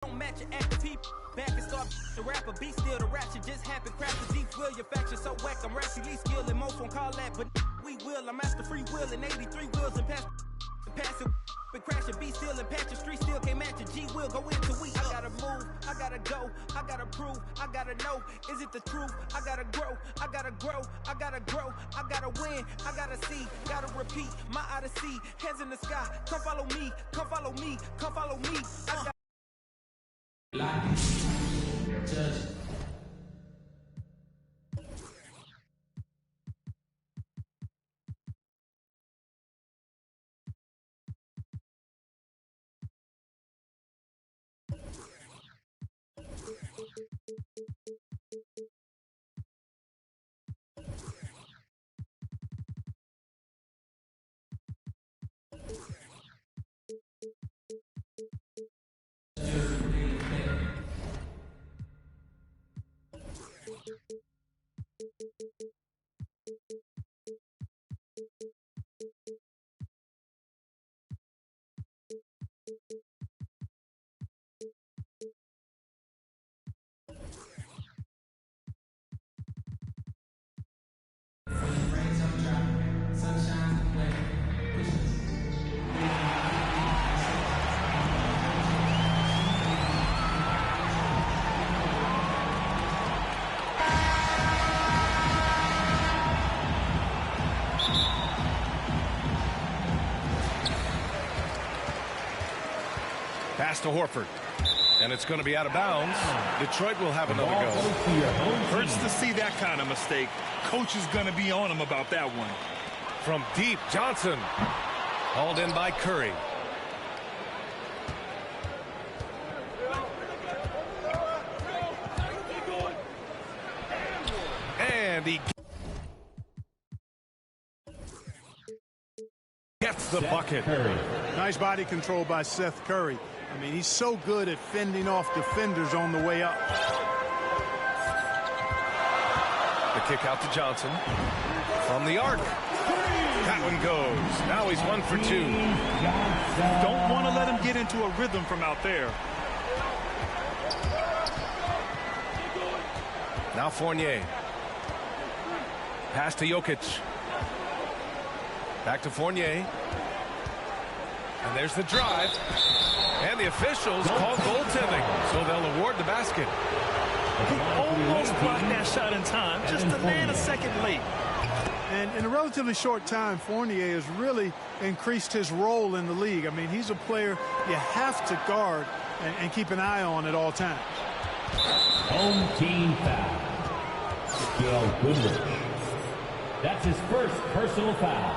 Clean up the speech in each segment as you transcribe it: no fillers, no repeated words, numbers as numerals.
Don't match your active heap. Back and start the rapper, be still the rap shit just happened. Craft the deep will your faction so whack. I'm rapidly skilled and most won't call that, but we will. I'm master free will and 83 wheels and pass it. But crashing, be still and patch your street still can't match it. G will go into we. I gotta move, I gotta go, I gotta prove, I gotta know. Is it the truth? I gotta grow, I gotta grow, I gotta grow, I gotta win, I gotta see, gotta repeat my odyssey. Hands in the sky, come follow me, come follow me, come follow me. I got pass to Horford. And it's going to be out of bounds. Detroit will have another go. Hurts to see that kind of mistake. Coach is going to be on him about that one. From deep, Johnson. Hauled in by Curry. And he gets the bucket. Nice body control by Seth Curry. I mean, he's so good at fending off defenders on the way up. The kick out to Johnson. From the arc. That one goes. Now he's 1 for 2. Don't want to let him get into a rhythm from out there. Now Fournier. Pass to Jokic. Back to Fournier. And there's the drive. And the officials call goaltending, so they'll award the basket. He almost blocked that shot in time, just a nanosecond late. And in a relatively short time, Fournier has really increased his role in the league. I mean, he's a player you have to guard and keep an eye on at all times. Home team foul. Gail Goodrich. That's his first personal foul.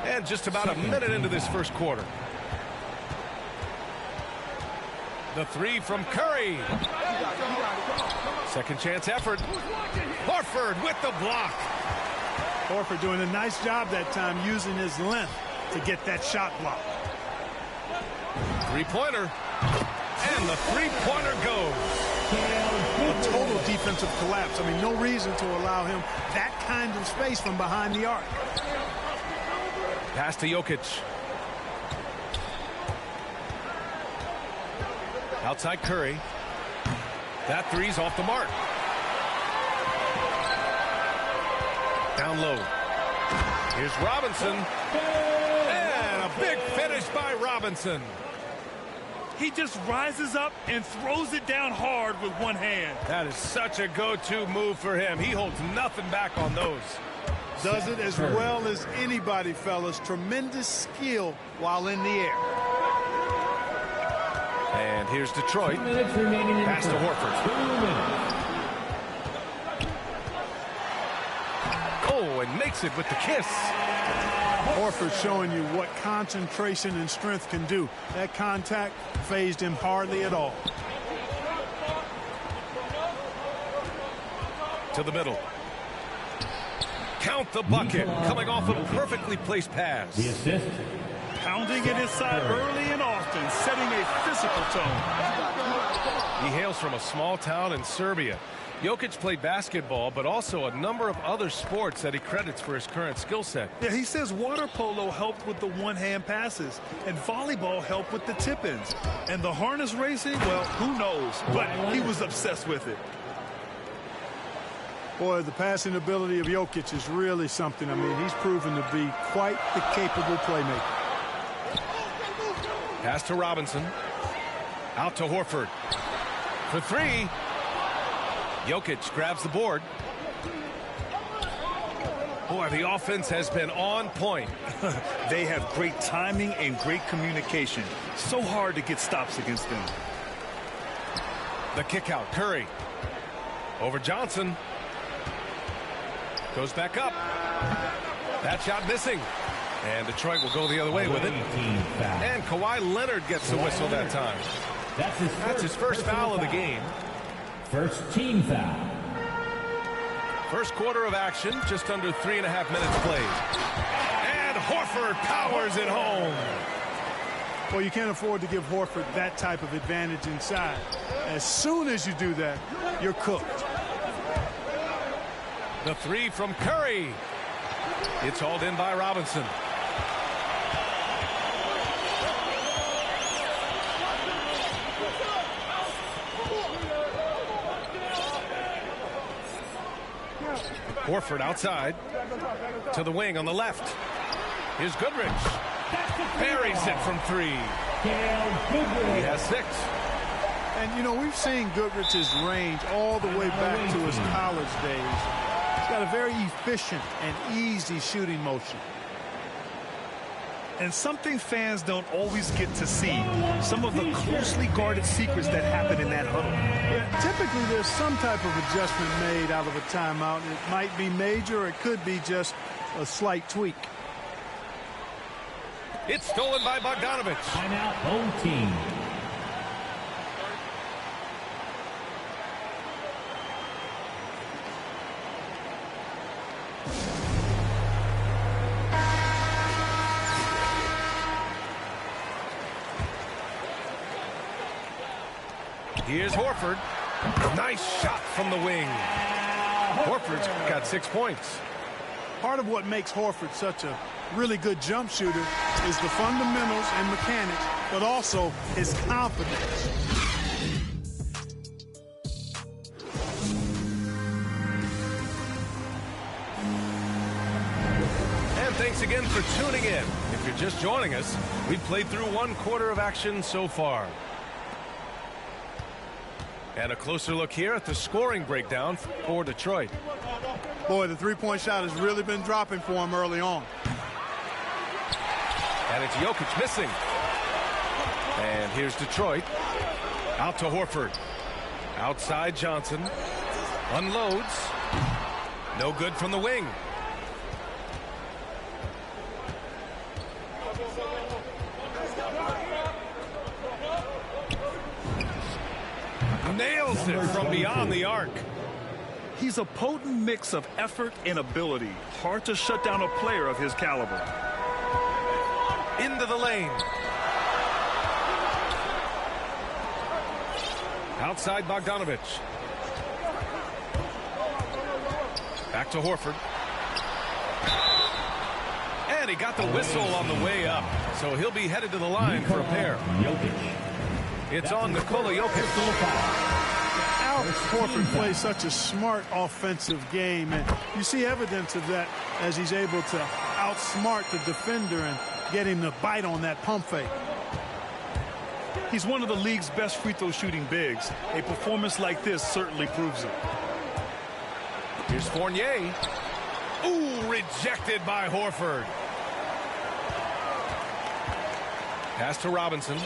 And just about a minute into this first quarter. The three from Curry. Second chance effort. Horford with the block. Horford doing a nice job that time using his length to get that shot block. Three-pointer. And the three-pointer goes. A total defensive collapse. I mean, no reason to allow him that kind of space from behind the arc. Pass to Jokic. Outside Curry. That three's off the mark. Down low. Here's Robinson. And a big finish by Robinson. He just rises up and throws it down hard with one hand. That is such a go-to move for him. He holds nothing back on those. Does it as well as anybody, fellas. Tremendous skill while in the air. And here's Detroit. Pass to Horford. Oh, and makes it with the kiss. Horford showing you what concentration and strength can do. That contact fazed him hardly at all. To the middle. Count the bucket. Coming off a perfectly placed pass. The assist. Pounding it inside early and often, setting a physical tone. He hails from a small town in Serbia. Jokic played basketball, but also a number of other sports that he credits for his current skill set. Yeah, he says water polo helped with the one-hand passes, and volleyball helped with the tip-ins. And the harness racing, well, who knows? But he was obsessed with it. Boy, the passing ability of Jokic is really something. I mean, he's proven to be quite the capable playmaker. Pass to Robinson. Out to Horford. For three. Jokic grabs the board. Boy, the offense has been on point. They have great timing and great communication. So hard to get stops against them. The kick out. Curry. Over Johnson. Goes back up. That shot missing. And Detroit will go the other way with it. And Kawhi Leonard gets the whistle that time. That's his first foul of the game. First team foul. First quarter of action, just under 3.5 minutes played. And Horford powers it home. Well, you can't afford to give Horford that type of advantage inside. As soon as you do that, you're cooked. The three from Curry. It's hauled in by Robinson. Horford outside to the wing on the left. Here's Goodrich. Buries it from three. He has 6. And, you know, we've seen Goodrich's range all the way back to his college days. He's got a very efficient and easy shooting motion. And something fans don't always get to see, some of the closely guarded secrets that happen in that huddle. Yeah, typically there's some type of adjustment made out of a timeout. It might be major, or it could be just a slight tweak. It's stolen by Bogdanovich. Timeout, home team. Here's Horford. Nice shot from the wing. Horford's got 6 points. Part of what makes Horford such a really good jump shooter is the fundamentals and mechanics, but also his confidence. And thanks again for tuning in. If you're just joining us, we've played through 1 quarter of action so far. And a closer look here at the scoring breakdown for Detroit. Boy, the three-point shot has really been dropping for him early on. And it's Jokic missing. And here's Detroit. Out to Horford. Outside Johnson. Unloads. No good from the wing. Nails it from beyond the arc. He's a potent mix of effort and ability. Hard to shut down a player of his caliber. Into the lane. Outside Bogdanovich. Back to Horford. And he got the whistle on the way up. So he'll be headed to the line for a pair. It's on Nikola Jokic. Horford plays such a smart offensive game, and you see evidence of that as he's able to outsmart the defender and get him to bite on that pump fake. He's one of the league's best free throw shooting bigs. A performance like this certainly proves it. Here's Fournier. Ooh, rejected by Horford. Pass to Robinson.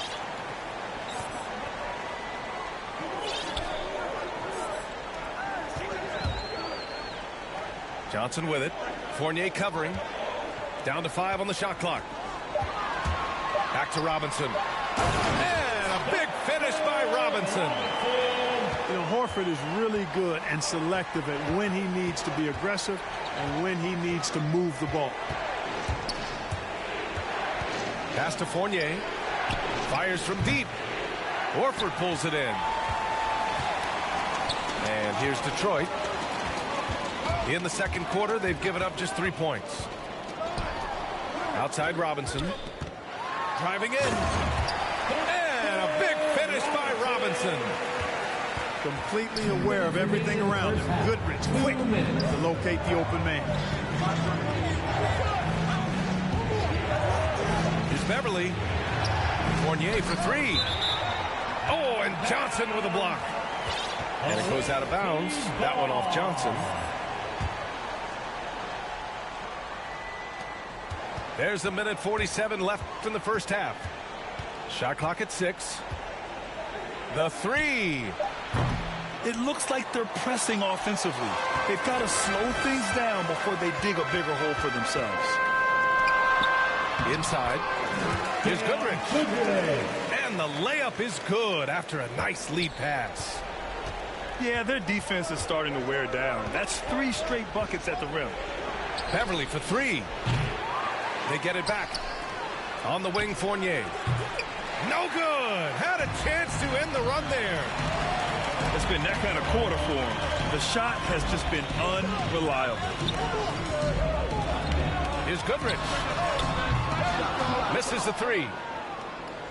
Johnson with it. Fournier covering. Down to 5 on the shot clock. Back to Robinson. And a big finish by Robinson. You know, Horford is really good and selective at when he needs to be aggressive and when he needs to move the ball. Pass to Fournier. Fires from deep. Horford pulls it in. And here's Detroit. In the second quarter, they've given up just 3 points. Outside Robinson. Driving in. And a big finish by Robinson. Completely aware of everything around him. Goodrich quick to locate the open man. Here's Beverly. Fournier for 3. Oh, and Johnson with a block. And it goes out of bounds. That one off Johnson. There's a minute 47 left in the first half. Shot clock at 6. The 3. It looks like they're pressing offensively. They've got to slow things down before they dig a bigger hole for themselves. Inside. Here's Goodrich. And the layup is good after a nice lead pass. Yeah, their defense is starting to wear down. That's 3 straight buckets at the rim. Beverly for 3. They get it back. On the wing, Fournier. No good. Had a chance to end the run there. It's been that kind of quarter for him. The shot has just been unreliable. Here's Goodrich. Misses the 3.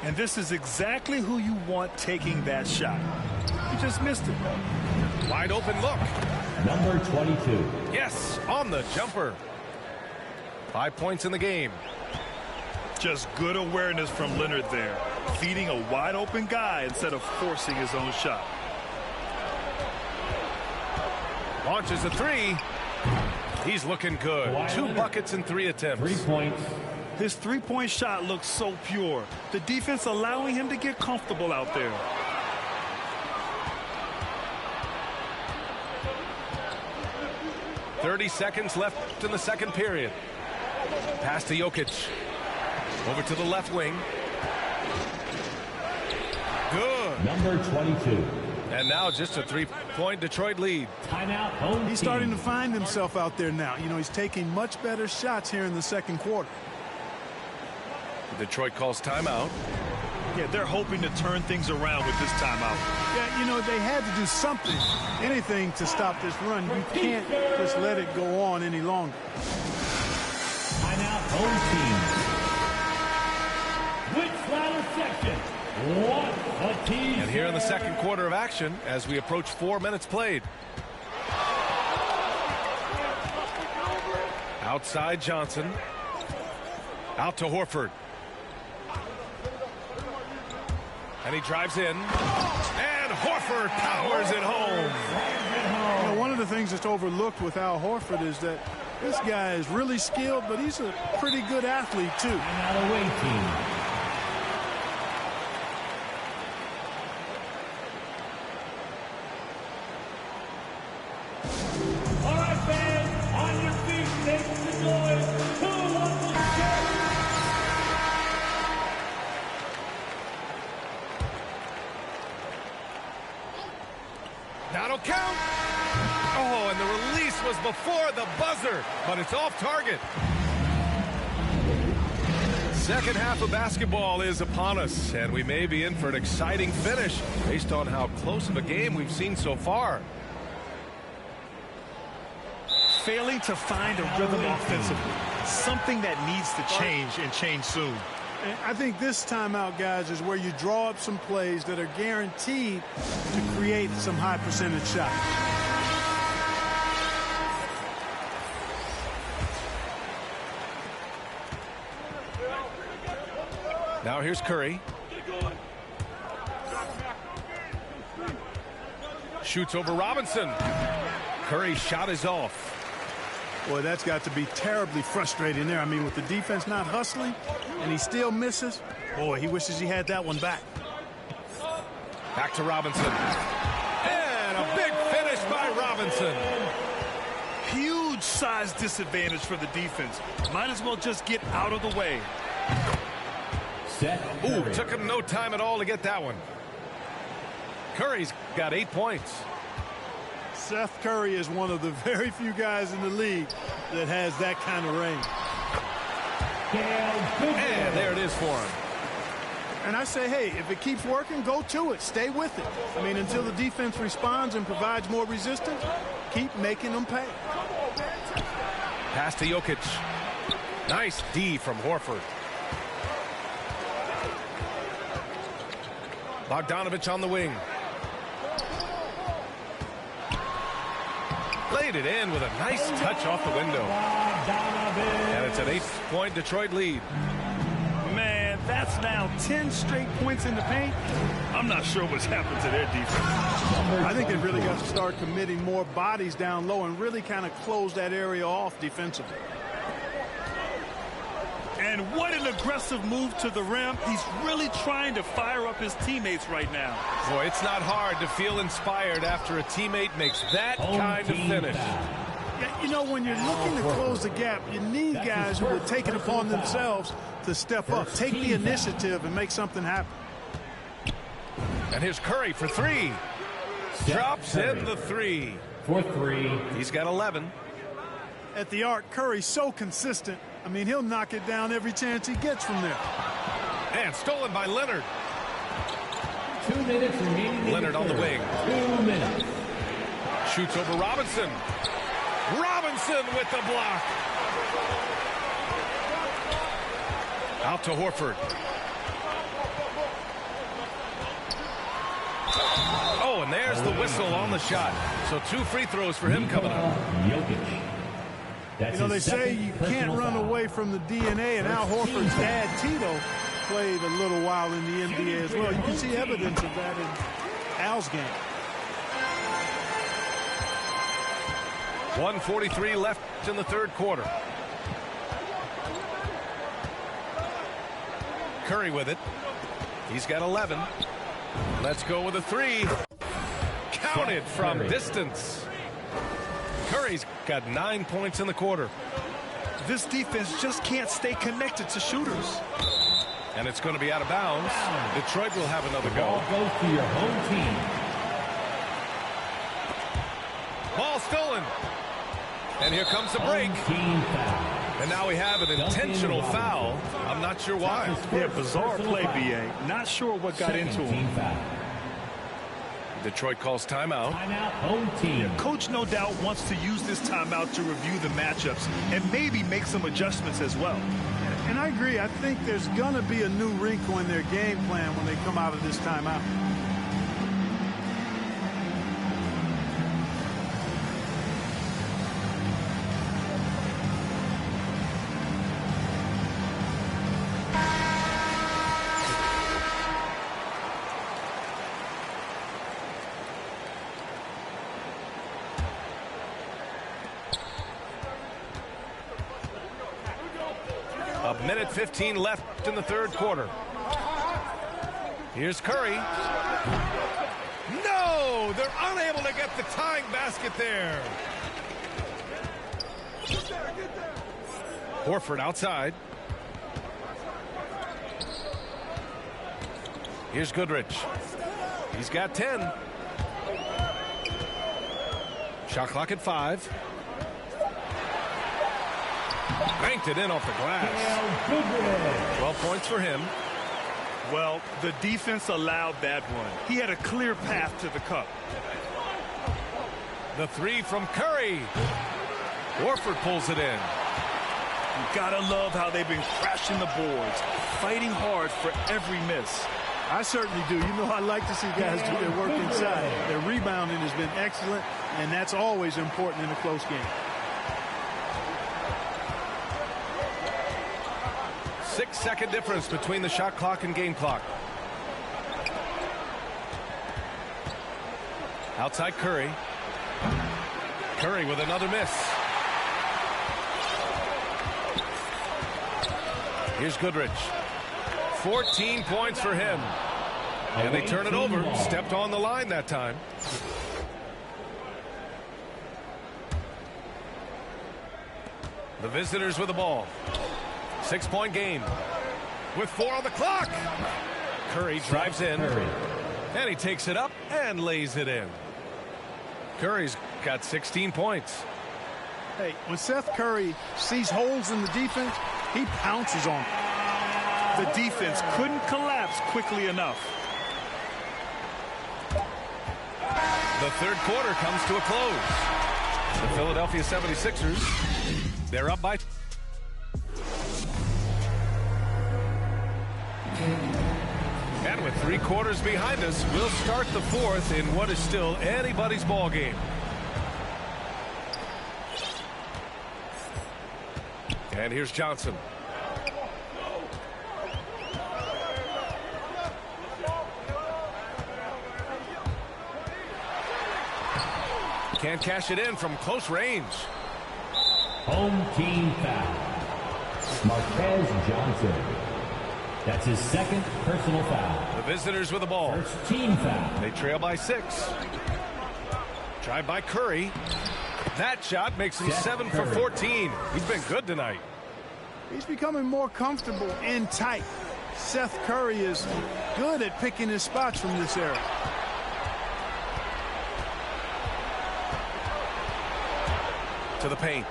And this is exactly who you want taking that shot. He just missed it. Wide open look. Number 22. Yes, on the jumper. 5 points in the game. Just good awareness from Leonard there. Feeding a wide open guy instead of forcing his own shot. Launches a 3. He's looking good. 2 buckets in 3 attempts. 3 points. His three-point shot looks so pure. The defense allowing him to get comfortable out there. .30 seconds left in the second period. Pass to Jokic. Over to the left wing. Good. Number 22. And now just a 3-point Detroit lead. Timeout, home He's team. starting to find himself out there now. You know, he's taking much better shots here in the second quarter. Detroit calls timeout. Yeah, they're hoping to turn things around with this timeout. Yeah, you know, they had to do something, anything to stop this run. You can't just let it go on any longer. Timeout, home team. Which ladder section? What a team. And here in the second quarter of action as we approach 4 minutes played. Outside Johnson. Out to Horford. And he drives in. And Horford powers it home. You know, one of the things that's overlooked with Al Horford is that this guy is really skilled, but he's a pretty good athlete, too. Timeout away team. All right, fans, on your feet, make some noise. Who wants to share? That'll count. Oh, and the release was before the buzzer, but it's off target. Second half of basketball is upon us, and we may be in for an exciting finish based on how close of a game we've seen so far. Failing to find a rhythm offensively. Something that needs to change and change soon. And I think this timeout, guys, is where you draw up some plays that are guaranteed to create some high percentage shots. Now here's Curry. Shoots over Robinson. Curry's shot is off. Boy, that's got to be terribly frustrating there. I mean, with the defense not hustling and he still misses, boy, he wishes he had that one back. Back to Robinson. And a big finish by Robinson. Huge size disadvantage for the defense. Might as well just get out of the way. Ooh, took him no time at all to get that one. Curry's got 8 points. Seth Curry is one of the very few guys in the league that has that kind of range. And there it is for him. And I say, hey, if it keeps working, go to it. Stay with it. I mean, until the defense responds and provides more resistance, keep making them pay. Pass to Jokic. Nice D from Horford. Bogdanovich on the wing. Laid it in with a nice touch off the window. And it's an 8-point Detroit lead. Man, that's now 10 straight points in the paint. I'm not sure what's happened to their defense. I think they've really got to start committing more bodies down low and really kind of close that area off defensively. And what an aggressive move to the rim. He's really trying to fire up his teammates right now. Boy, it's not hard to feel inspired after a teammate makes that kind of finish. Yeah, you know, when you're looking to close the gap, you need guys who will take it upon themselves to step up, take the initiative, and make something happen. And here's Curry for three. Drops in the three. For three. He's got 11. At the arc, Curry's so consistent. I mean, he'll knock it down every chance he gets from there. And stolen by Leonard. 2 minutes remaining. Leonard on the wing. 2 minutes. Shoots over Robinson. Robinson with the block. Out to Horford. Oh, and there's the whistle on the shot. So 2 free throws for him coming up. Jokic. You know, they say you can't run away from the DNA, and Al Horford's dad, Tito, played a little while in the NBA as well. You can see evidence of that in Al's game. 1:43 left in the third quarter. Curry with it. He's got 11. Let's go with a three. Counted from distance. Curry's got 9 points in the quarter. This defense just can't stay connected to shooters. And it's going to be out of bounds. Detroit will have another Ball go. goes to your home team. Ball stolen. And here comes the break. Team foul. And now we have an intentional foul. I'm not sure why. Yeah, bizarre play, B.A. Not sure what got into Team him. foul. Detroit calls timeout. Timeout, home team. Coach no doubt wants to use this timeout to review the matchups and maybe make some adjustments as well. And I agree. I think there's going to be a new wrinkle in their game plan when they come out of this timeout. A minute 15 left in the third quarter. Here's Curry. No! They're unable to get the tying basket there. Horford outside. Here's Goodrich. He's got 10. Shot clock at 5. Banked it in off the glass. 12 points for him. Well, the defense allowed that one. He had a clear path to the cup. The three from Curry. Horford pulls it in. You gotta love how they've been crashing the boards, fighting hard for every miss. I certainly do. You know, I like to see guys do their work inside. Their rebounding has been excellent, and that's always important in a close game. 6-second difference between the shot clock and game clock. Outside Curry. Curry with another miss. Here's Goodrich. 14 points for him. And they turn it over. Stepped on the line that time. The visitors with the ball. 6-point game. With 4 on the clock. Curry drives in. And he takes it up and lays it in. Curry's got 16 points. Hey, when Seth Curry sees holes in the defense, he pounces on them. The defense couldn't collapse steps quickly enough. The third quarter comes to a close. The Philadelphia 76ers, they're up by... And with 3 quarters behind us, we'll start the fourth in what is still anybody's ball game. And here's Johnson. Can't cash it in from close range. Home team foul. Marquez Johnson. That's his second personal foul. The visitors with the ball. First team foul. They trail by 6. Drive by Curry. That shot makes him 7 for 14. He's been good tonight. He's becoming more comfortable and tight. Seth Curry is good at picking his spots from this area. To the paint.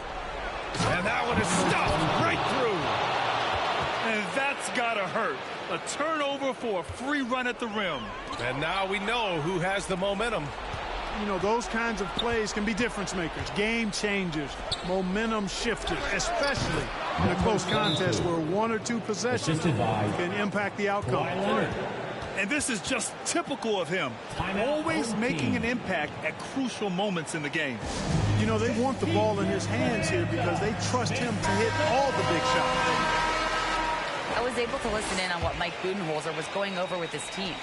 And that one is stuffed right through. And that's gotta hurt. A turnover for a free run at the rim. And now we know who has the momentum. You know, those kinds of plays can be difference makers, game changers, momentum shifters, especially in a close contest where 1 or 2 possessions can impact the outcome. And this is just typical of him. Always making an impact at crucial moments in the game. You know, they want the ball in his hands here because they trust him to hit all the big shots. I was able to listen in on what Mike Budenholzer was going over with his team.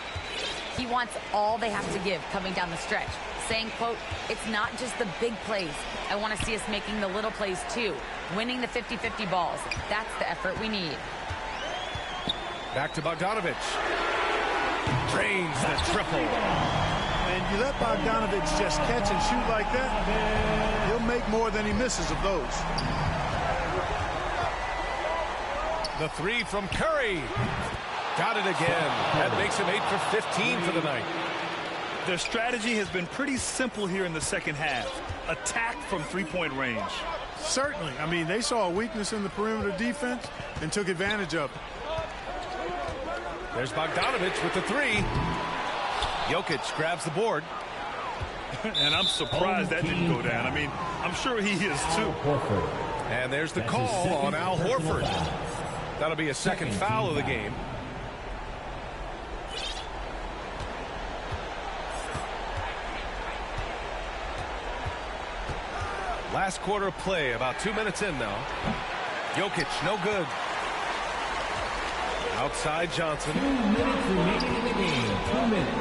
He wants all they have to give coming down the stretch, saying, quote, "It's not just the big plays. I want to see us making the little plays too, winning the 50-50 balls. That's the effort we need." Back to Bogdanovich. Drains the triple. And you let Bogdanovich just catch and shoot like that, he'll make more than he misses of those. The 3 from Curry. Got it again. That makes him 8 for 15 for the night. Their strategy has been pretty simple here in the second half. Attack from 3-point range. Certainly. I mean, they saw a weakness in the perimeter defense and took advantage of it. There's Bogdanovich with the 3. Jokic grabs the board. And I'm surprised that didn't go down. I mean, I'm sure he is too. And there's the call on Al Horford. That'll be a second foul of the game. Last quarter of play, about 2 minutes in now. Jokic, no good. Outside Johnson. 2 minutes remaining in the game. 2 minutes.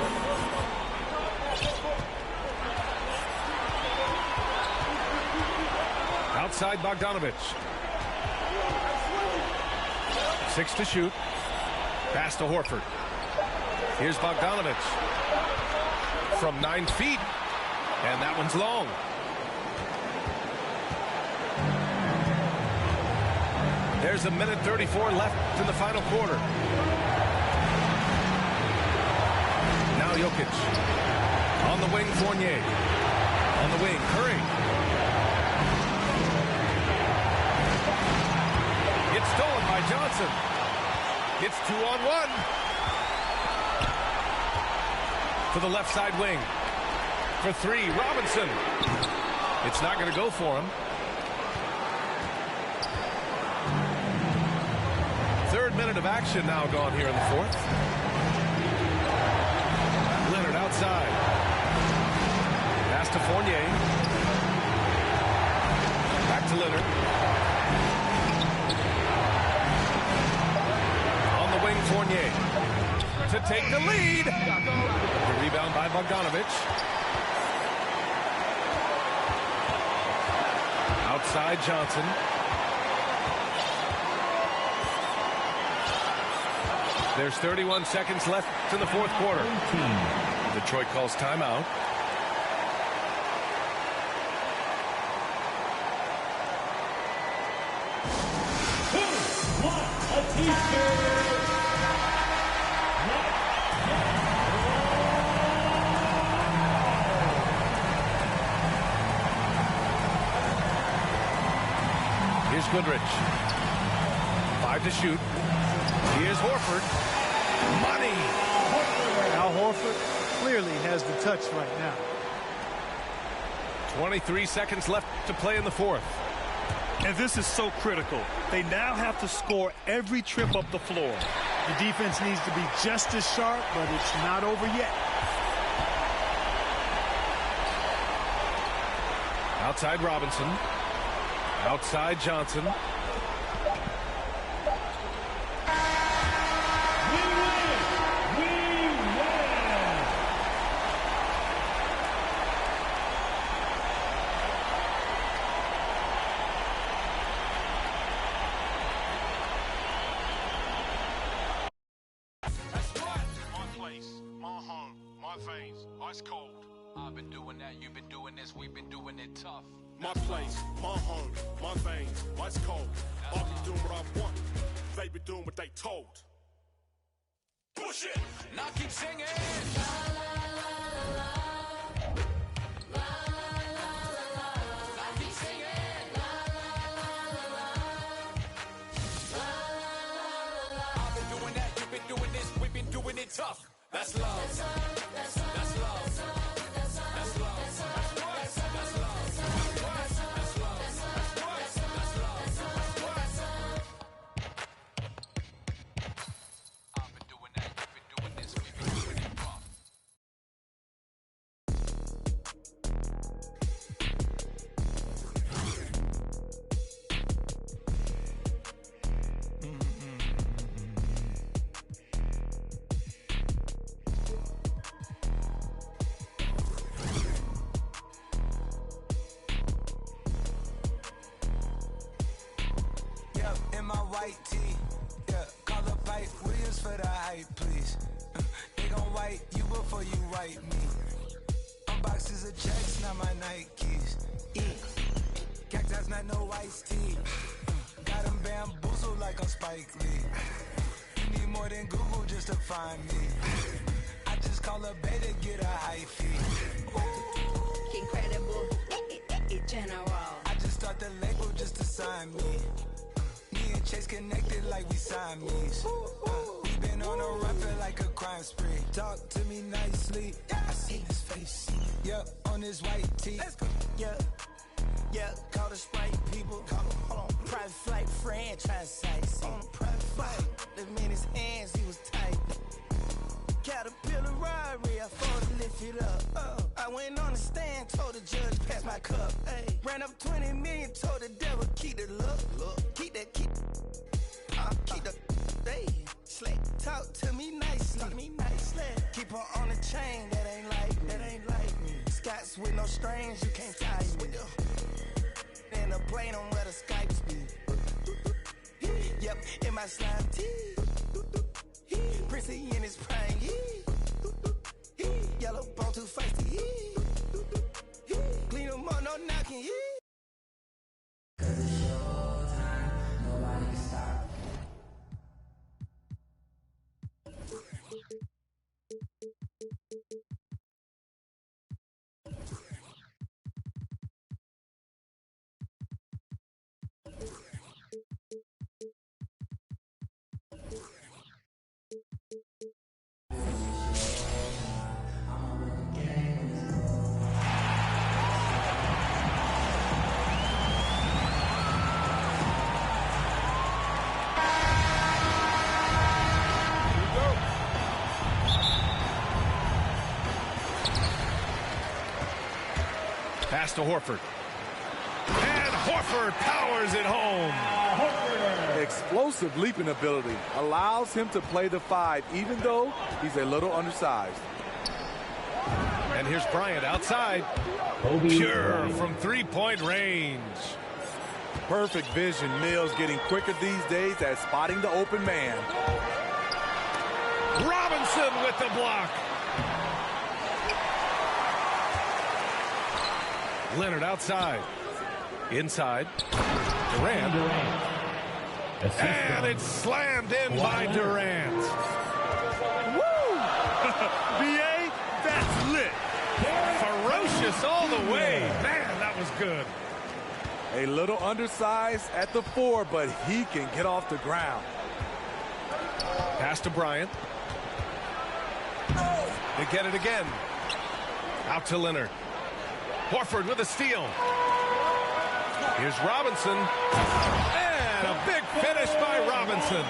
Outside Bogdanovich. 6 to shoot. Pass to Horford. Here's Bogdanovich. From 9 feet. And that one's long. There's a minute 34 left in the final quarter. Now Jokic. On the wing, Fournier. On the wing, Curry. It's stolen by Johnson. It's 2-on-1. To the left side wing. For 3, Robinson. It's not going to go for him. Third minute of action now gone here in the fourth. Leonard outside. Pass to Fournier. Back to Leonard. On the wing, Fournier. To take the lead. The rebound by Bogdanovich. Outside Johnson. There's 31 seconds left in the fourth quarter. Detroit calls timeout. Here's Goodrich. 5 to shoot. Here's Horford. Money. Al Horford clearly has the touch right now. 23 seconds left to play in the fourth. And this is so critical. They now have to score every trip up the floor. The defense needs to be just as sharp, but it's not over yet. Outside Robinson. Outside Johnson. Cold. I've been doing that, you've been doing this, we've been doing it tough. My place, my home, my veins, ice cold. I've been doing what I want, they been doing what they told. Push it! Now keep singing! I've been doing that, you've been doing this, we've been doing it tough. That's love. That's love. That's love. That's love. That's love. That's love. That's love. That's love. That's love. That's love. I've been doing that. You've been doing this. We've been doing it rough. White tee, yeah, call up Ike Williams for the hype, please. They gon' white you before you white me. Unboxes of checks, not my Nikes. Cactus, not no iced tea. Got them bamboozled like I'm Spike Lee. You need more than Google just to find me. I just call a beta, get a high fee. Incredible, general. I just start the label just to sign me. Chase connected like we Siamese. We been on a run, feel like a crime spree. Talk to me nicely. I see his face. Yep, on his white tee. Let's go. Yeah, call the Sprite people. Hold on. Private flight franchise sites. On a private flight. Them in his hands, he was tight. Caterpillar robbery, I fought to lift it up. I went on the stand, told the judge, pass my cup. Ay. Ran up 20 million, told the devil, keep the look. Keep that. Keep the. Hey, slack. Talk to me nicely. Keep her on the chain, that ain't like me. Scots with no strings, you can't tie me. In a plane on where the Skypes be. Yep, in my slime tee. Prissy in his prime. Yellow bone too feisty. Clean them up, no knocking. Pass to Horford. And Horford powers it home. Explosive leaping ability allows him to play the 5, even though he's a little undersized. And here's Bryant outside. Pure from three-point range. Perfect vision. Mills getting quicker these days at spotting the open man. Robinson with the block. Leonard outside. Inside. Durant. And it's slammed in by Durant. Woo! B.A., that's lit. Ferocious all the way. Man, that was good. A little undersized at the 4, but he can get off the ground. Pass to Bryant. They get it again. Out to Leonard. Horford with a steal. Here's Robinson. And a big finish by Robinson.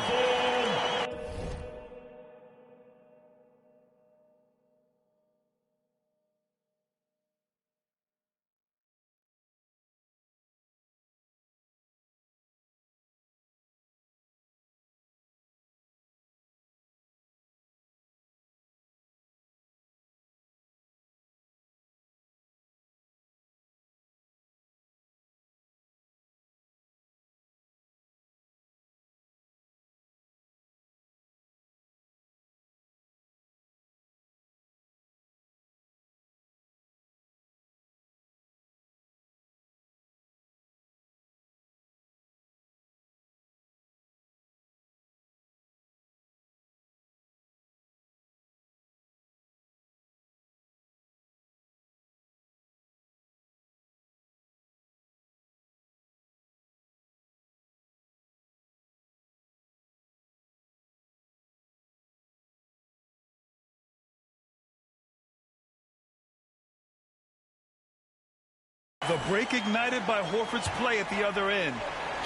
The break ignited by Horford's play at the other end.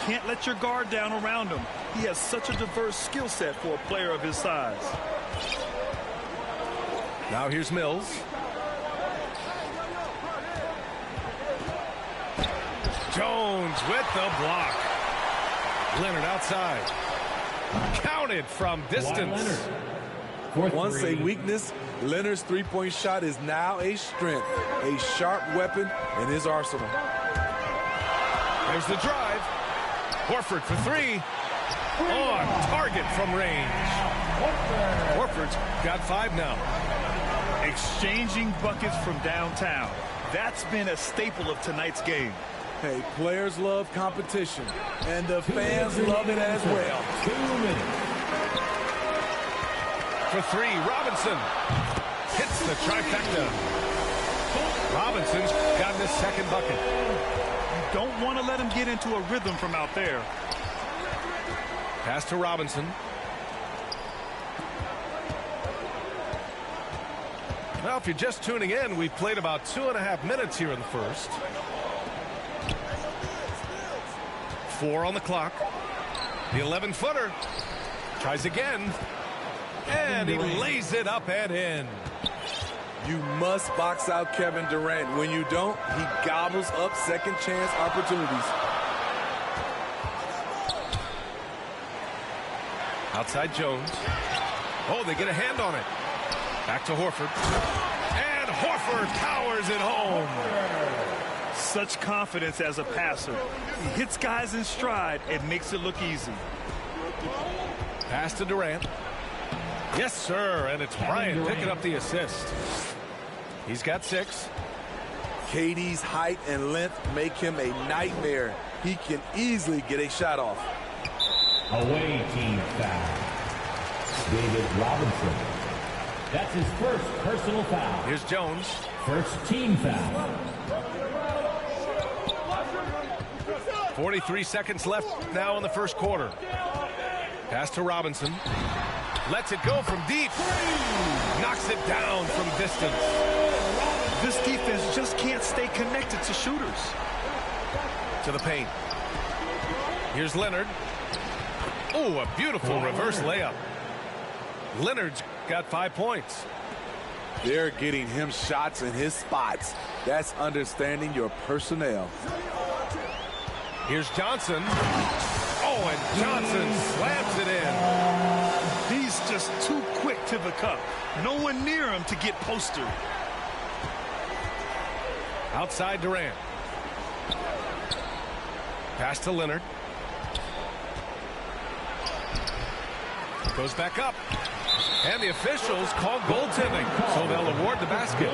Can't let your guard down around him. He has such a diverse skill set for a player of his size. Now here's Mills. Jones with the block. Leonard outside. Counted from distance. Once a weakness, Leonard's three-point shot is now a strength, a sharp weapon in his arsenal. There's the drive. Horford for three. On target from range. Horford's got 5 now. Exchanging buckets from downtown. That's been a staple of tonight's game. Hey, players love competition, and the fans love it as well. 2 minutes. For three, Robinson hits the trifecta. Robinson's gotten his second bucket. You don't want to let him get into a rhythm from out there. Pass to Robinson. Well, if you're just tuning in, we've played about 2.5 minutes here in the first. 4 on the clock. The 11-footer tries again. And he lays it up and in. You must box out Kevin Durant. When you don't, he gobbles up second chance opportunities. Outside Jones. Oh, they get a hand on it. Back to Horford. And Horford powers it home. Such confidence as a passer. He hits guys in stride and makes it look easy. Pass to Durant. Yes, sir, and it's Bryant picking up the assist. He's got 6. KD's height and length make him a nightmare. He can easily get a shot off. Away team foul. David Robinson. That's his first personal foul. Here's Jones. First team foul. 43 seconds left now in the first quarter. Pass to Robinson. Lets it go from deep. Knocks it down from distance. This defense just can't stay connected to shooters. To the paint. Here's Leonard. Oh, a beautiful reverse layup. Leonard's got 5 points. They're getting him shots in his spots. That's understanding your personnel. Here's Johnson. Oh, and Johnson slams it in. He's just too quick to the cup. No one near him to get postered. Outside Durant. Pass to Leonard. Goes back up. And the officials call goaltending, so they'll award the basket.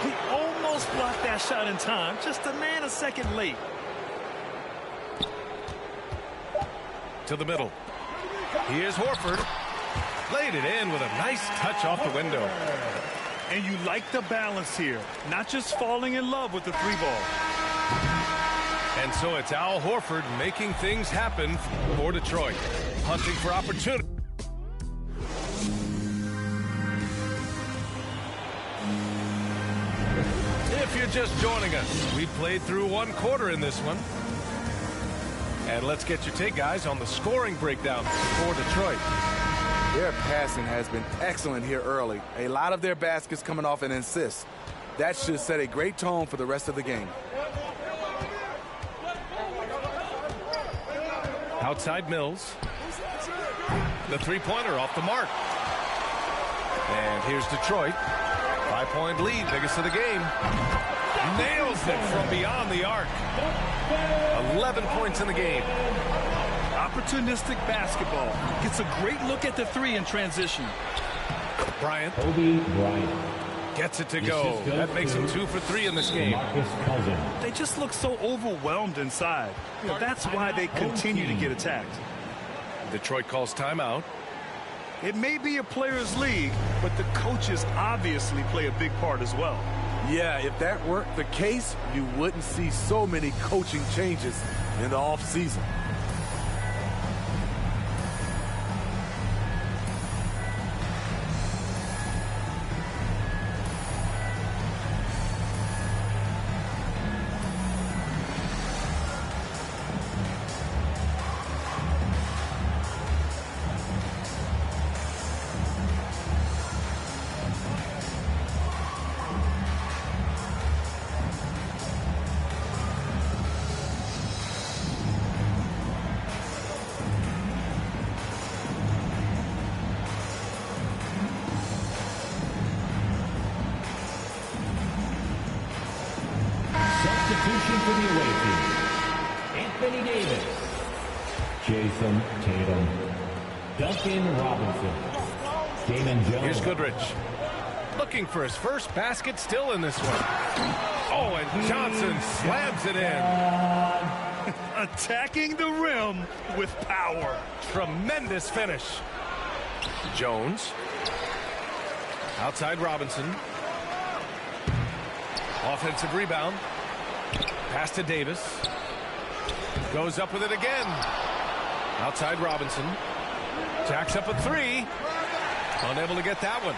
He almost blocked that shot in time, just a nanosecond late. To the middle. Here's Horford. Laid it in with a nice touch off the window. And you like the balance here, not just falling in love with the 3-ball. And so it's Al Horford making things happen for Detroit. Hunting for opportunity. If you're just joining us, we played through one quarter in this one. And let's get your take, guys, on the scoring breakdown for Detroit. Their passing has been excellent here early. A lot of their baskets coming off an assist. That should set a great tone for the rest of the game. Outside Mills. The three-pointer off the mark. And here's Detroit. 5-point lead, biggest of the game. Nails it from beyond the arc. 11 points in the game. Opportunistic basketball. Gets a great look at the three in transition. Bryant. Kobe Bryant. Gets it to go. That makes him 2 for 3 in this game. They just look so overwhelmed inside. That's why they continue to get attacked. Detroit calls timeout. It may be a players' league, but the coaches obviously play a big part as well. Yeah, if that weren't the case, you wouldn't see so many coaching changes in the offseason. Substitution for the away team. Anthony Davis. Jason Tatum. Duncan Robinson. Damon Jones. Here's Goodrich. Looking for his first basket still in this one. Oh, and Johnson slams it in. Attacking the rim with power. Tremendous finish. Jones. Outside Robinson. Offensive rebound. Pass to Davis. Goes up with it again. Outside Robinson. Jacks up a three. Unable to get that one.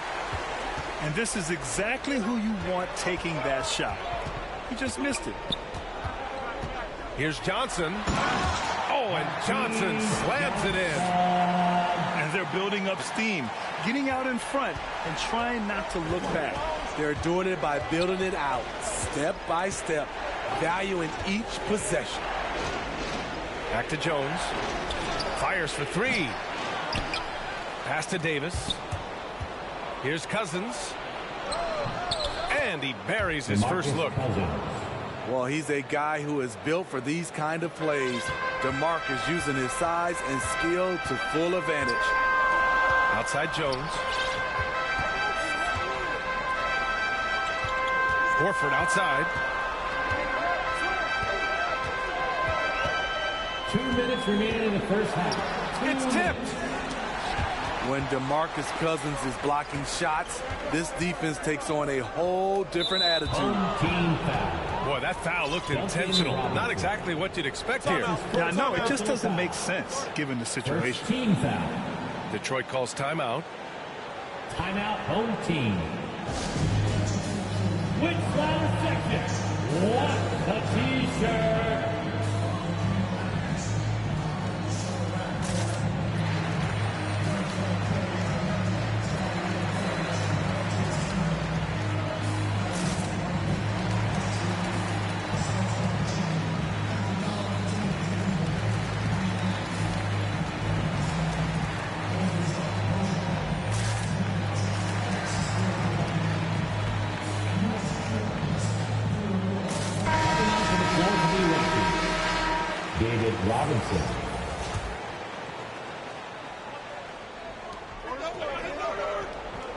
And this is exactly who you want taking that shot. He just missed it. Here's Johnson. Oh, and Johnson slams it in. And they're building up steam, getting out in front and trying not to look back. They're doing it by building it out, step by step, valuing each possession. Back to Jones. Fires for three. Pass to Davis. Here's Cousins. And he buries his first look. Well, he's a guy who is built for these kind of plays. DeMarcus using his size and skill to full advantage. Outside Jones. Horford outside. 2 minutes remaining in the first half. It's tipped. When DeMarcus Cousins is blocking shots, this defense takes on a whole different attitude. Team foul. Boy, that foul looked intentional. Not exactly what you'd expect here. Yeah, no, it just doesn't make sense given the situation. First team foul. Detroit calls timeout. Timeout, home team. Which flower section? What a t-shirt. Robinson.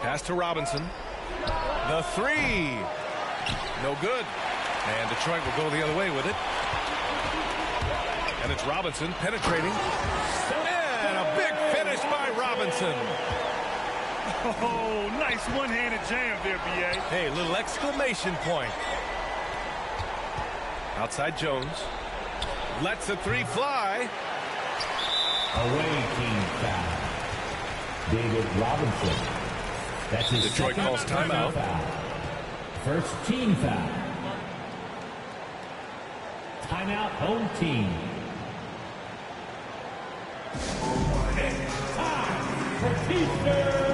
Pass to Robinson. The three. No good. And Detroit will go the other way with it. And it's Robinson penetrating. And a big finish by Robinson. Oh, nice one-handed jam there, B.A. Hey, little exclamation point. Outside Jones. Lets the three fly. Away team foul. David Robinson. That's his Detroit calls timeout. Foul. First team foul. Timeout, home team. It's time for T-shirt.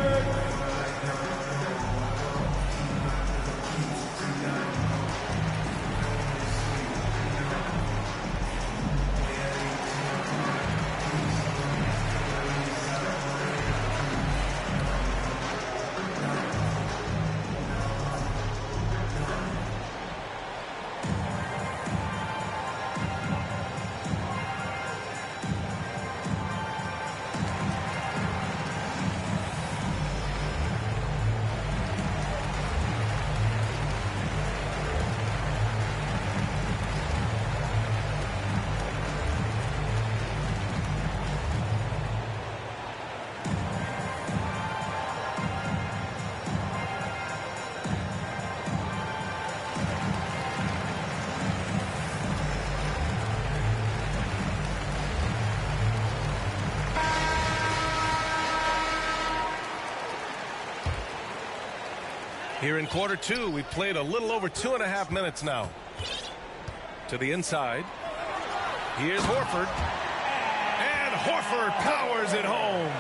Here in quarter two, we've played a little over 2.5 minutes now. To the inside. Here's Horford. And Horford powers it home.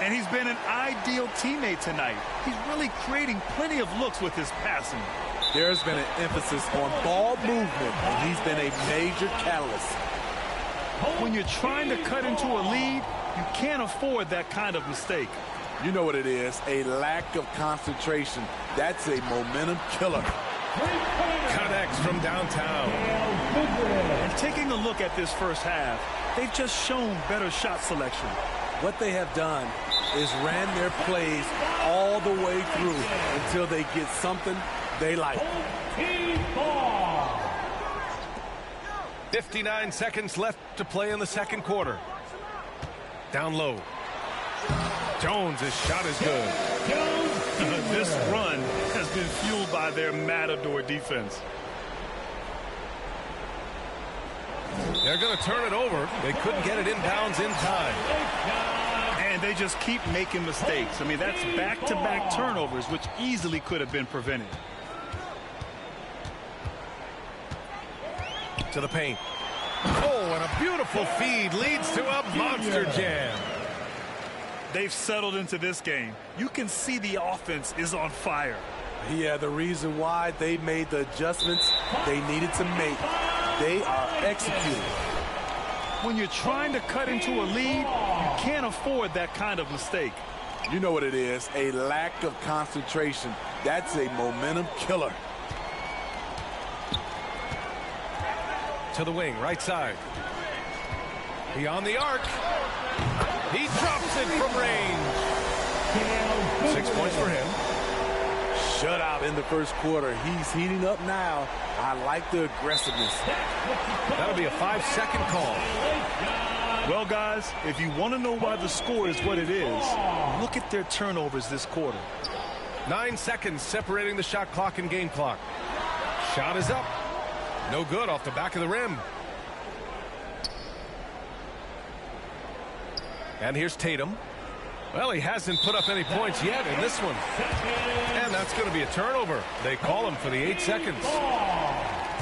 And he's been an ideal teammate tonight. He's really creating plenty of looks with his passing. There's been an emphasis on ball movement, and he's been a major catalyst. When you're trying to cut into a lead, you can't afford that kind of mistake. You know what it is, a lack of concentration. That's a momentum killer. Connects from downtown. And taking a look at this first half, they've just shown better shot selection. What they have done is ran their plays all the way through until they get something they like. 59 seconds left to play in the second quarter. Down low. Jones' shot is good. This run has been fueled by their Matador defense. They're going to turn it over. They couldn't get it inbounds in time. And they just keep making mistakes. I mean, that's back-to-back turnovers, which easily could have been prevented. To the paint. Oh, and a beautiful feed leads to a monster jam. They've settled into this game. You can see the offense is on fire. Yeah, the reason why they made the adjustments they needed to make. They are executing. When you're trying to cut into a lead, you can't afford that kind of mistake. You know what it is, a lack of concentration. That's a momentum killer. To the wing, right side. Beyond the arc. He drops it from range. 6 points for him. Shutout in the first quarter. He's heating up now. I like the aggressiveness. That'll be a 5-second call. Well, guys, if you want to know why the score is what it is, look at their turnovers this quarter. 9 seconds separating the shot clock and game clock. Shot is up. No good off the back of the rim. And here's Tatum. Well, he hasn't put up any points yet in this one. And that's going to be a turnover. They call him for the 8 seconds.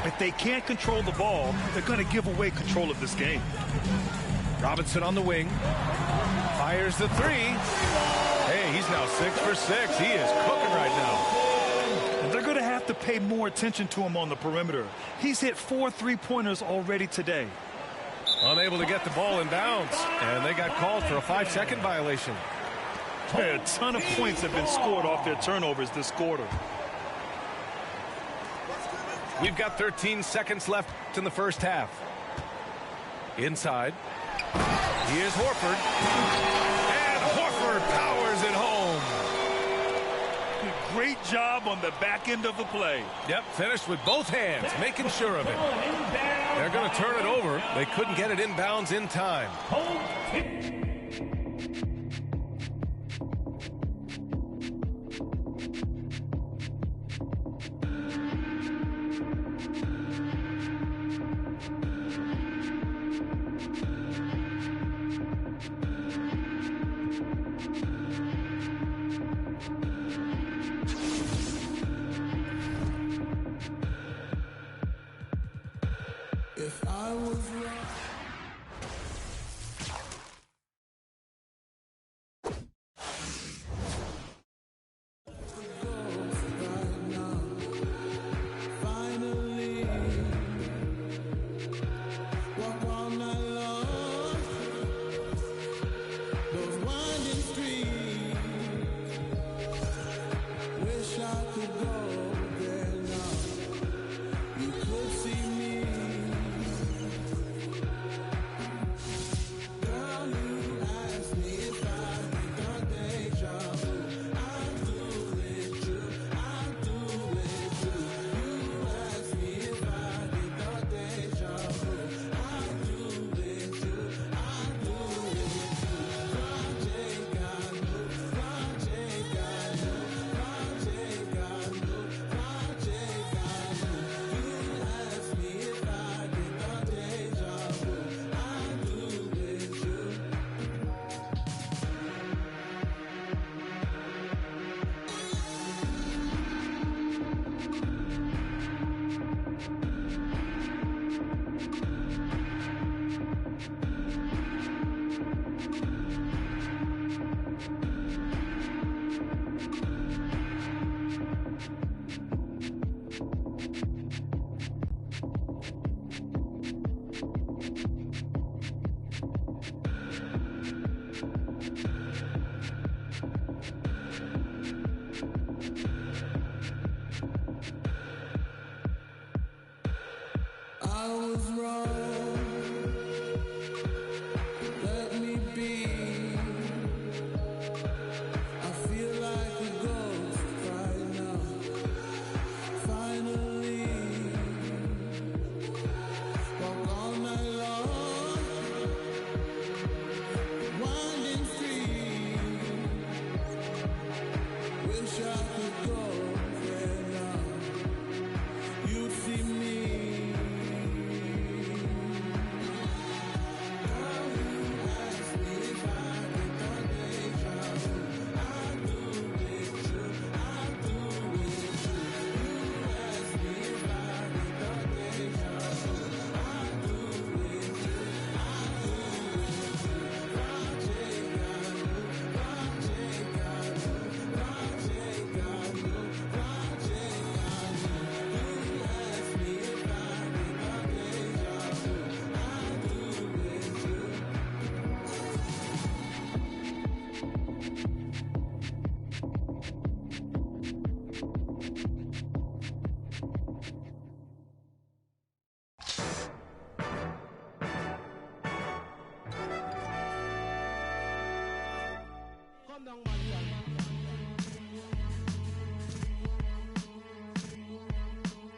If they can't control the ball, they're going to give away control of this game. Robinson on the wing. Fires the three. Hey, he's now 6 for 6. He is cooking right now. And they're going to have to pay more attention to him on the perimeter. He's hit 4 3-pointers already today. Unable to get the ball in bounds. And they got called for a 5-second violation. A ton of points have been scored off their turnovers this quarter. We've got 13 seconds left in the first half. Inside. Here's Horford. And Horford powers it home. Great job on the back end of the play. Yep, finished with both hands, making sure of it. They're going to turn it over. They couldn't get it inbounds in time. If I was wrong. I was wrong. Let me be. I feel like a ghost right now. Finally, walk all night long. Winding street. Wish I could go there now. You'd see me.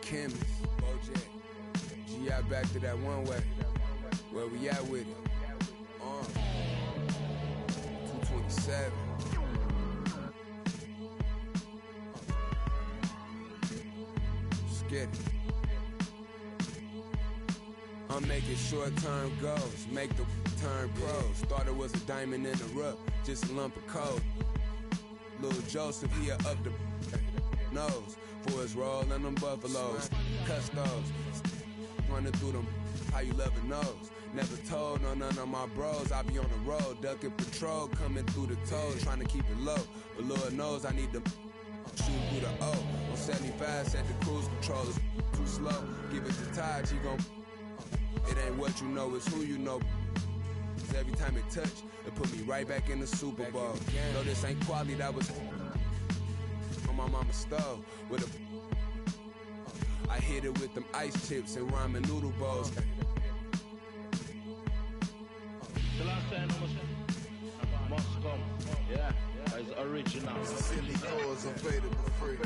Chemist, Bojack, G.I. back to that one way. Where we at with it? 227. Let's get it. I'm making short-term goals, make the turn pros. Thought it was a diamond in the rough, just a lump of coal. Little Joseph, he up the nose. For his roll and them buffaloes, custos, running through them, how you love it knows. Never told no none of my bros, I be on the road, ducking patrol, coming through the toes, trying to keep it low. But Lord knows I need to shoot through the O. On 75, set the cruise control, it's too slow. Give it to Taj, he gon' it ain't what you know, it's who you know. Every time it touch, it put me right back in the Super Bowl. No, this ain't quality, that was on my mama's stove with a I hit it with them ice chips and ramen noodle bowls. The last time must come. Yeah, it's original. Silly doors available for free.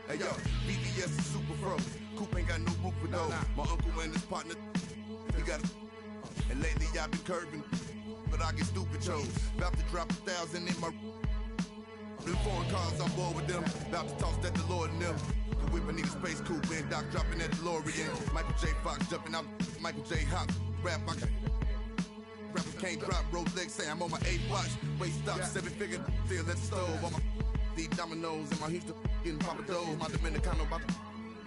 Hey yo, BBS is super fro. Coop ain't got no roof for those. My uncle and his partner, he got a. And lately I've been curving, but I get stupid chose. About to drop 1,000 in my. Them foreign cars, I'm bored with them. About to toss that DeLorean in them. The whip, I need a space coupe in. Doc dropping that DeLorean. Michael J. Fox jumping out. Michael J. Hop. Rap, rappers can't drop. Rolex say I'm on my 8th watch. Waist stop, 7-figure. Still at the stove. On my D9 dominoes in my Houston, getting Papa Doe. My Dominicano about to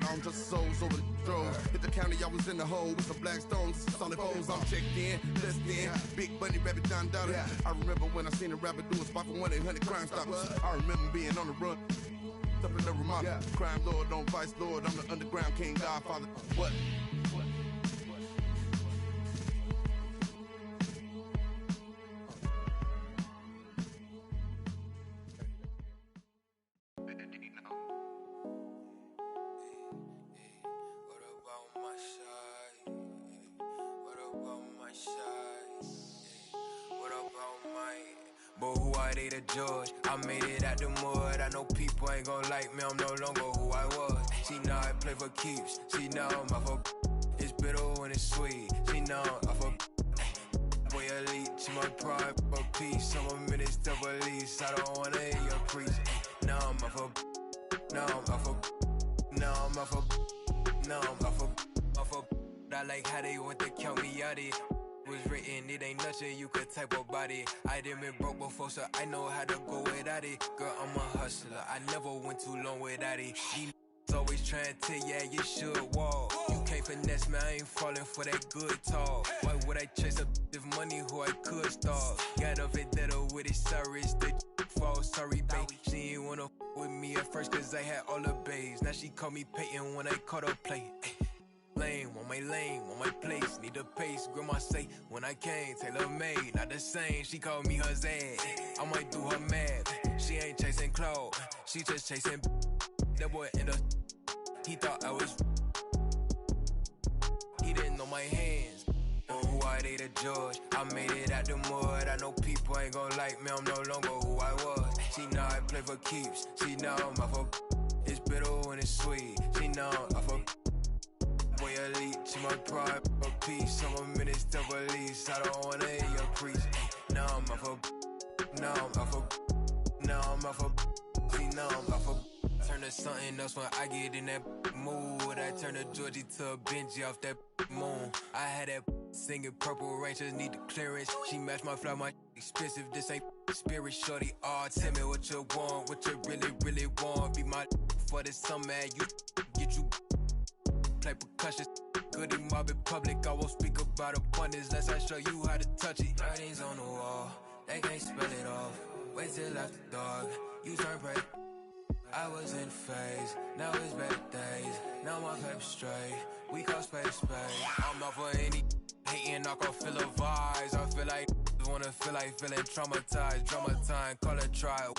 I'm just souls over the throws. Hit the county, I was in the hole with some black stones, some solid foes. I'm checked in, blessed in. Big Bunny, Rabbit, Don Dollar. I remember when I seen a rapper do a spot for 1-800 Crime Stoppers. I remember being on the run. Up in the Ramada. Crime Lord, on Vice Lord. I'm the underground king, Godfather. What? But who are they to judge? I made it out the mud. I know people ain't gon' like me. I'm no longer who I was. She know I play for keeps. She know I'm off of. It's bitter when it's sweet. She know I'm off of. Boy elite, she my pride, for peace. I'm a minister of police. I don't wanna hear your priest. Now I'm off of. Now I'm off of. Now I'm off of. Now I'm off of. I like how they want to count me out it. Was written, it ain't nothing you could type about it. I done been broke before, so I know how to go without it. Girl, I'm a hustler, I never went too long without it. These always trying to tell ya you should walk. You can't finesse me, I ain't falling for that good talk. Why would I chase a if money who I could starve? Got a vendetta with it, sorry, it's the fall. Sorry, babe, she ain't wanna with me at first cause I had all the babes. Now she call me Peyton when I caught her play. Lame, on my place, need a pace. Grandma say, when I came, tailor made, not the same. She called me her Zed, I might do her mad. She ain't chasing clothes, she just chasing. That boy in the, he thought I was. He didn't know my hands. But who are they to judge? I made it out the mud. I know people ain't gon' like me, I'm no longer who I was. She know I play for keeps, she know I'm off of. It's bitter when it's sweet, she know I'm off of. Boy elite, she my pride, for peace. I'm a minister of police. I don't wanna hear your priest. Now I'm off of. Now I'm off of. Now I'm off of. See, now I'm off of. Turn to something else when I get in that mood. I turn a Georgie to a Benji off that moon. I had that singing Purple Rain, just need the clearance. She matched my fly, my expensive. This ain't spirit, shorty. Oh, tell me what you want, what you really, really want. Be my for the summer, you get you. Play percussion, goody mob in public. I won't speak about abundance unless I show you how to touch it. Writings on the wall, they can't spell it off. Wait till after dark, you turn bright. I was in phase, now it's better days. Now my paper straight, we call space. I'm not for any hating, I can feel the vibes. I feel like wanna feel like feeling traumatized. Drama time, call it trial.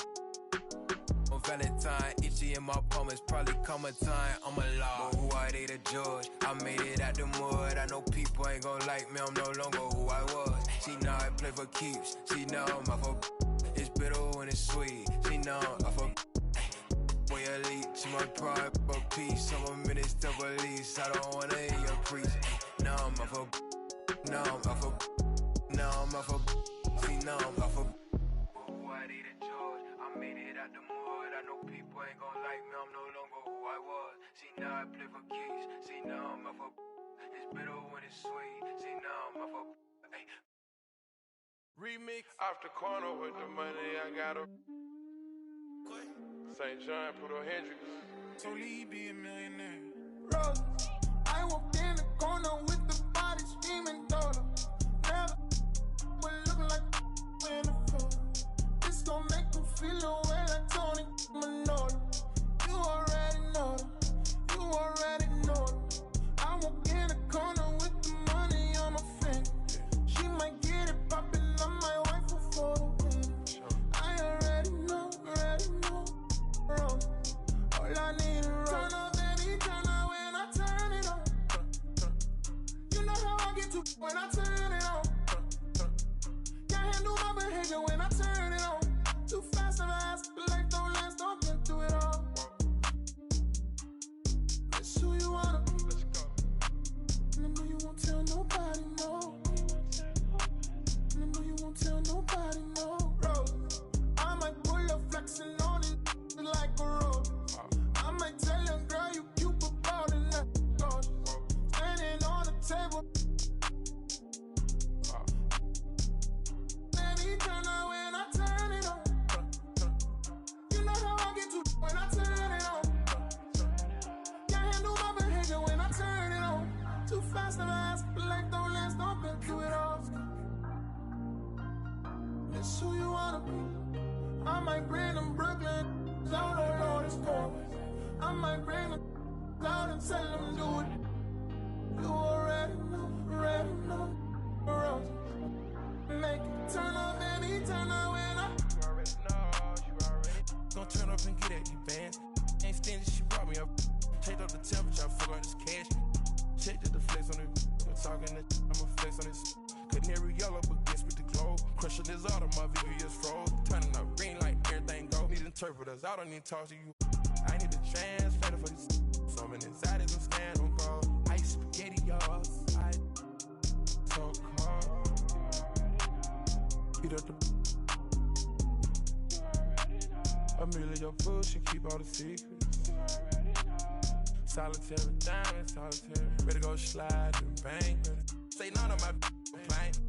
On Valentine, itchy in my palm, it's probably coming time. I'm alive. But who are they to judge? I made it out the mud. I know people ain't gon' like me, I'm no longer who I was. She know I play for keeps, she know I'm off of. It's bitter when it's sweet, she know I'm off of. Boy elite, she my pride, for peace. I'm a minister of police, I don't wanna hear your priest. Now I'm off of. Now I'm off of. Now I'm off of. See, now I'm off of. Who are they to judge? I made it out the mud. I know people ain't gon' like me, I'm no longer who I was. See, now I play for keys, see, now I'm off of. It's bitter when it's sweet, see, now I'm off of. Hey. Remix. Off the corner with the money, I got a St. John, put on Hendrix. So Lee be a millionaire. Rose, I walked in the corner with the body screaming daughter. Never would look like in the floor. This gon' make them feel the way like Tony Manolo. You already know them. You already know them. I walk in the corner with the money on my finger. She might get it poppin', I might wife her for the win. I already know, bro. All I need is roll. Turn up, baby, turn up when I turn it on. You know how I get to when I turn it on. Can't handle my behavior when I turn it on. Too fast of ass, life don't last, don't get through it all. That's who you wanna be. And I know you won't tell nobody, no. And I know you won't tell nobody, no. Rose, I might pull up flexing on it like a road. I might tell your girl you cute about it, not gorgeous. Standing on the table, when I turn it on. Can't handle my behavior when I turn it on. Too fast, never ask, like don't last, don't been through it all. It's who you wanna be. I might bring them Brooklyn out on all this court. I might bring them out and tell them do it. You already know, Rose. Make it turn up, baby, turn up when I. You already gonna turn up and get at you, man. Ain't stingy, she brought me up. Checked up the temperature, I forgot this cash. Checked the flex on it. I'm talking that I'ma flex on this. Canary yellow, but guess with the glow. Crushing this auto, my VVS froze. Turning up green like everything go. Need interpreters, I don't need to talk to you. I need to translate for this. So many anxieties and stand on call. Ice spaghetti, y'all. I so hard. Heat up the. Amelia food, she keep all the secrets. Solitary diamond, solitary. Ready to go slide and bang. Say none of my complaint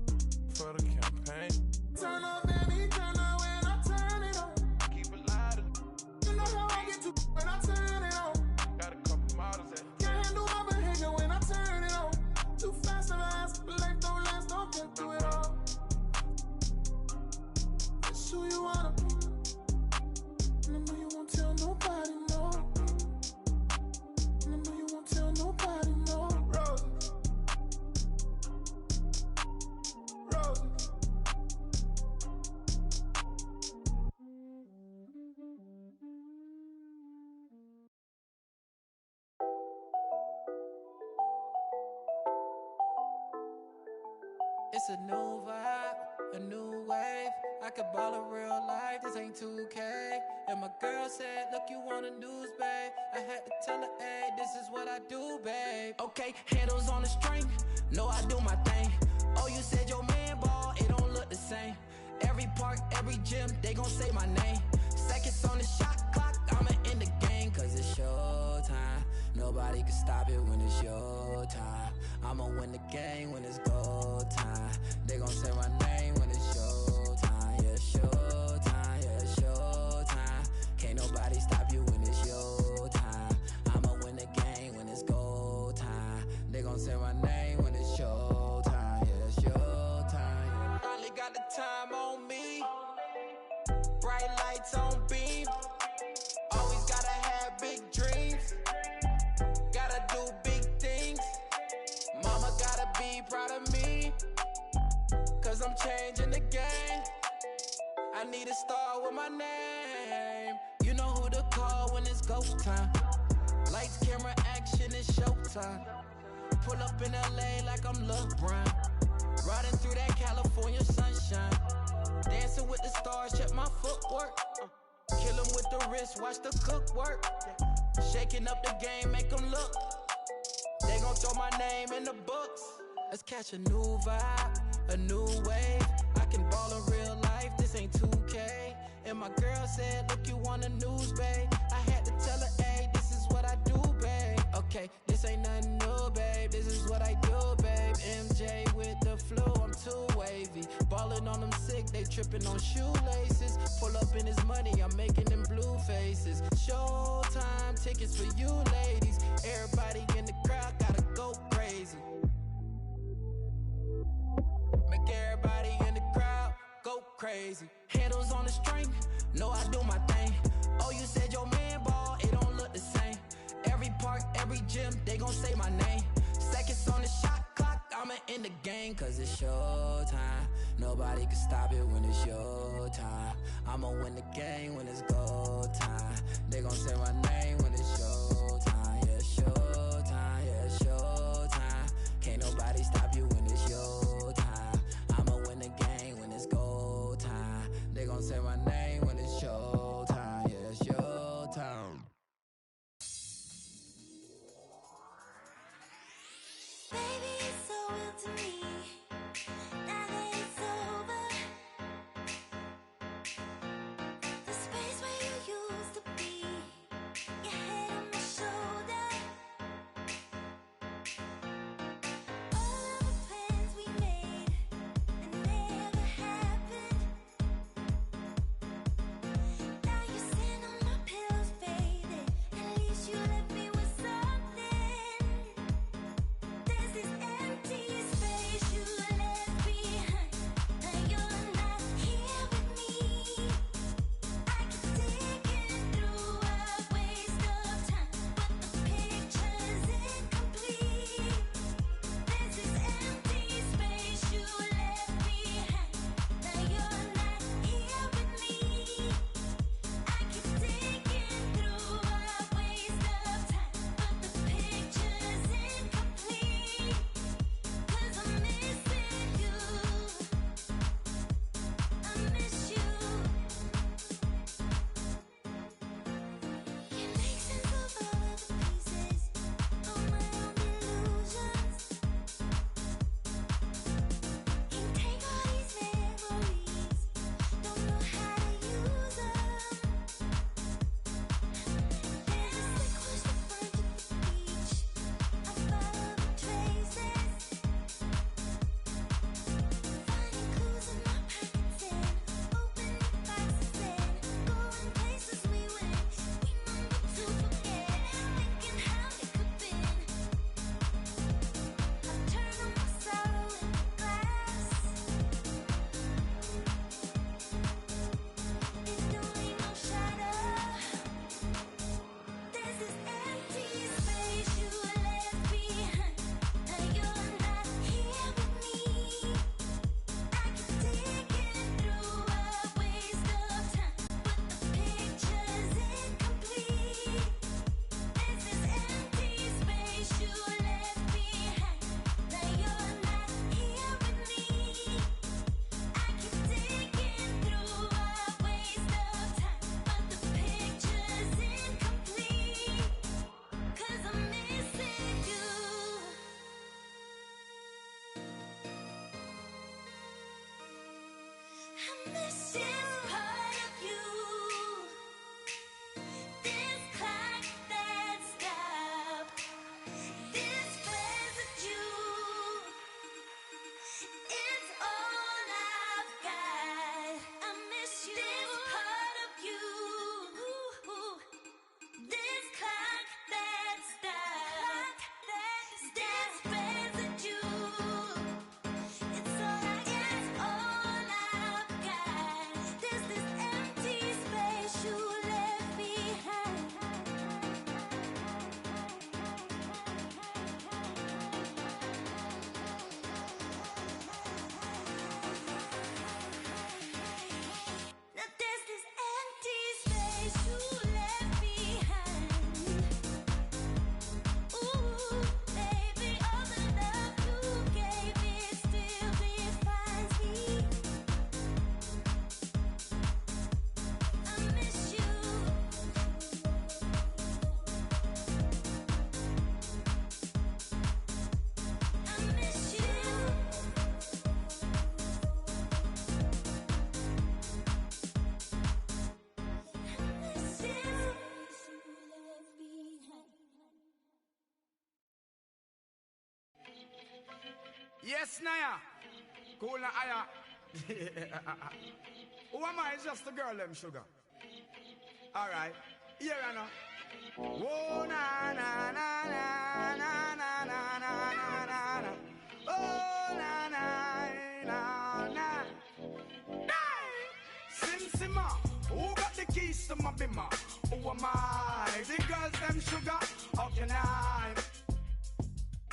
for the campaign. Turn up, baby, turn up when I turn it on. Keep it lighter. You know how I get to when I turn it on. Got a couple models that can't handle my behavior when I turn it on. Too fast, never ask, like don't last, don't get through it all. It's who you wanna be. And I know you won't tell nobody, no. And I know you won't tell nobody, no. Roses. Roses. It's a new vibe, a new wave. I could ball in real life, this ain't 2K. And my girl said, look, you want a news, babe. I had to tell her, hey, this is what I do, babe. Okay, handles on the string, know I do my thing. Oh, you said your man ball, it don't look the same. Every park, every gym, they gon' say my name. Seconds on the shot clock, I'ma end the game. Cause it's show time, nobody can stop it when it's your time. I'ma win the game when it's go time. They gon' say my name when it's show time. Yeah, show time, yeah, show time. Can't nobody stop you when it's your time. I'ma win the game when it's go time. They gon' say my name when it's show time. Yeah, show time. Yeah. Finally got the time on me. Bright lights on beam. Always gotta have big dreams. Gotta do big things. Mama gotta be proud of me. Cause I'm changing the game. I need to start with my name. You know who to call when it's go time. Lights, camera, action, it's showtime. Pull up in LA like I'm LeBron. Riding through that California sunshine. Dancing with the stars, check my footwork. Kill 'em with the wrist, watch the cook work. Shaking up the game, make 'em look. They gon' throw my name in the books. Let's catch a new vibe, a new wave. I can ball in real life, this ain't 2K. And my girl said, look, you want the news, babe. I had to tell her, hey, this is what I do, babe. Okay, this ain't nothing new, babe. This is what I do, babe. MJ with the flu, I'm too wavy. Ballin' on them sick, they trippin' on shoelaces. Pull up in his money, I'm making them blue faces. Showtime tickets for you ladies. Everybody in the crowd gotta go crazy. Make everybody in the crowd go crazy. Handles on the string, know I do my thing. Oh, you said your man ball, it don't look the same. Every park, every gym, they gon' say my name. Seconds on the shot clock, I'ma end the game. Cause it's show time, nobody can stop it when it's your time. I'ma win the game when it's go time. They gon' say my name when it's show time. Yeah, show time, yeah, show time. Can't nobody stop you when it's your time. I'ma win the game when it's go time. They gon' say my name when it's show time. Yeah, it's show time. Baby, it's so real to me. Now that it's over, the space where you used to be Yes, Naya. Cool na aya. Who am I? It's just a girl, them sugar. Alright. Here I know. Whoa, na na na na na na na na na na. Oh, na na na na. Sim Simma. Who got the keys to my bimmer? Who am I? The girls, them sugar. How can I?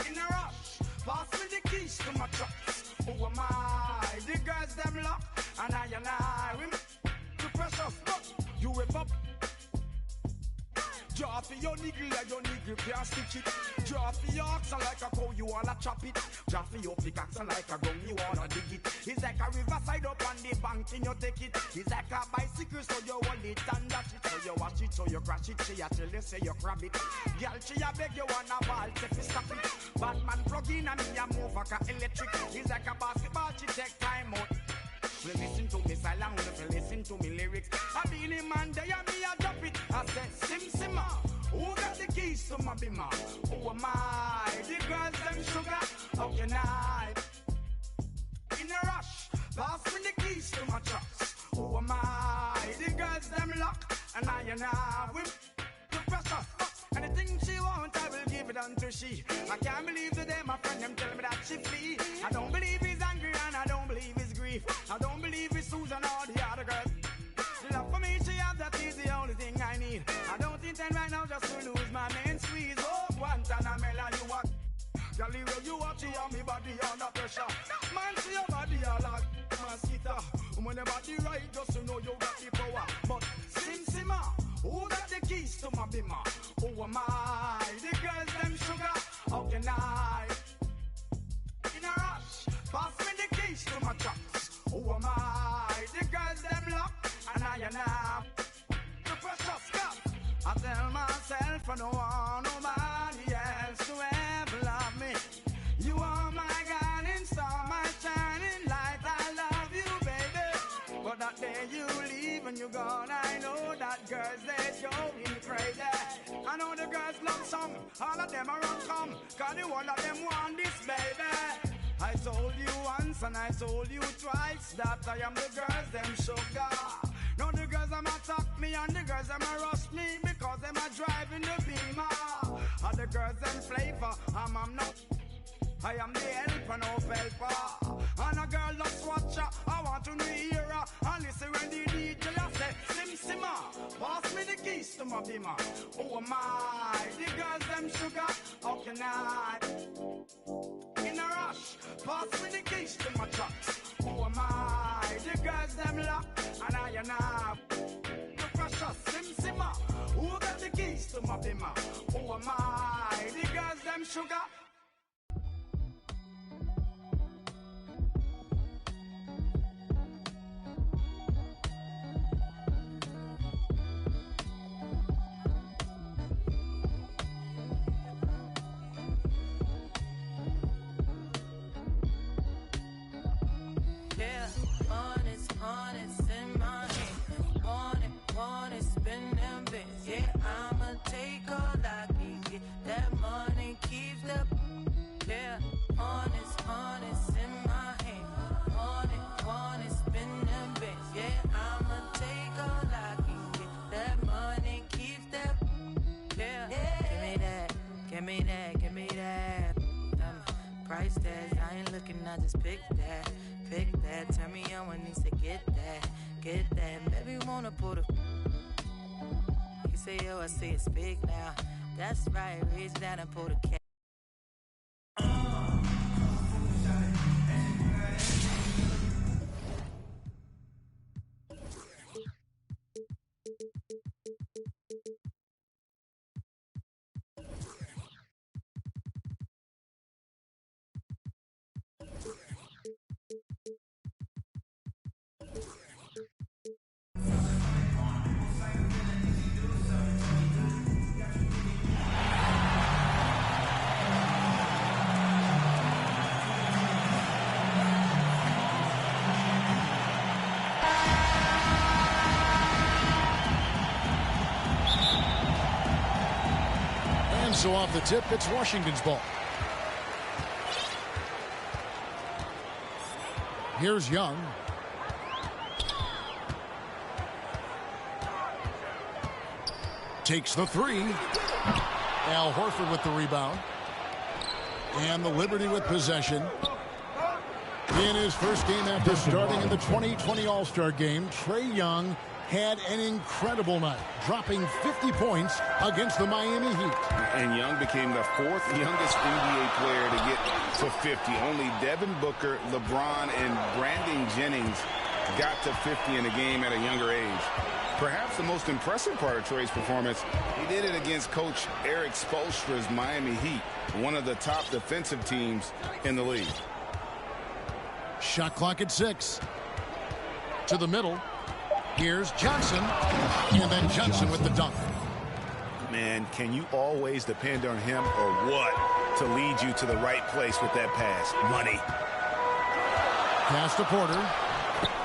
In a rush. Pass me the keys to my trucks. Who am I? The girls, them lock. And I. The precious. You whip up. Draw for your niggle like your niggle can't stitch it. Draw for your oxen like a cow, you wanna chop it. Draw for your pickaxe like a gun, you wanna dig it. It's like a riverside up on the bank and you take it. It's like a bicycle, so you hold it and dash it. So you watch it, so you crash it. She a tell you, say you grab it. Girl, she a beg you wanna ball, take it, stop it. Batman plug in and me a move like a electric. It's like a basketball, she take time out. Listen to me silent, listen to me lyrics. I be the man there, me a drop it. I said, Simma, who got the keys to my bimmer? Who am I? The girls, them sugar, how can I? In a rush, pass me the keys to my trucks. Who am I? The girls, them lock, and I whip the precious. Anything she wants, I will give it unto she. I can't believe today my friend them tell me that she flee. I don't believe he's angry and I don't believe he's grief. I don't believe it's Susan or the other girls. The love for me she have, that is the only thing I need. I don't intend right now just to lose my main squeeze. Oh, Guantanamela, you are Galileo, you watch it on me body under pressure. Man, see your body all like mosquito. When your body right, just to know you got the power. But Simma, who got the keys to my bimmer? Who am I? The girls, them sugar, how can I? In a rush, pass me the keys to my trucks. Who am I? The girls, them lock, and I. The precious cup. I tell myself I don't want nobody else to ever love me. You are my guiding star, my shining light. I love you, baby. But that day you leave and you're gone, I know that girls, they going crazy. I know the girls love some, all of them are come, cause the one of them want this, baby. I told you once and I told you twice that I am the girls, them sugar. Now the girls them attack me and the girls them rush me because them are driving the beamer. And the girls them flavor, I'm not. I am the helper, no helper. And a girl loves watcher, I want to hear her. And listen when the DJ say, Simma, pass me the keys to my bimmer. Who am I? The girls them sugar, how can I? In a rush, pass me the keys to my trucks. Who am I? The girls them lock, and I. The precious Simma, who got the keys to my bimmer? Who am I? The girls them sugar. Honest in my hand. Want it, spend them bits. Yeah, I'ma take all I can get. That money keeps the. Yeah, honest in my hand. Want it, spend them bits. Yeah, I'ma take all I can get. That money keeps that. Yeah, give me that. Price tags, I ain't looking, I just pick that. Turn me on when needs to get that. Baby, wanna put a. You say, yo, I say it's big now. That's right, reach down and pull the cat. So off the tip, it's Washington's ball. Here's Young. Takes the three. Al Horford with the rebound. And the Liberty with possession. In his first game after starting in the 2020 All-Star game, Trae Young had an incredible night, dropping 50 points against the Miami Heat. And Young became the fourth youngest NBA player to get to 50. Only Devin Booker, LeBron, and Brandon Jennings got to 50 in a game at a younger age. Perhaps the most impressive part of Trae's performance, he did it against Coach Eric Spoelstra's Miami Heat, one of the top defensive teams in the league. Shot clock at 6. To the middle. Here's Johnson. And then Johnson with the dunk. Man, can you always depend on him or what to lead you to the right place with that pass? Money. Pass to Porter.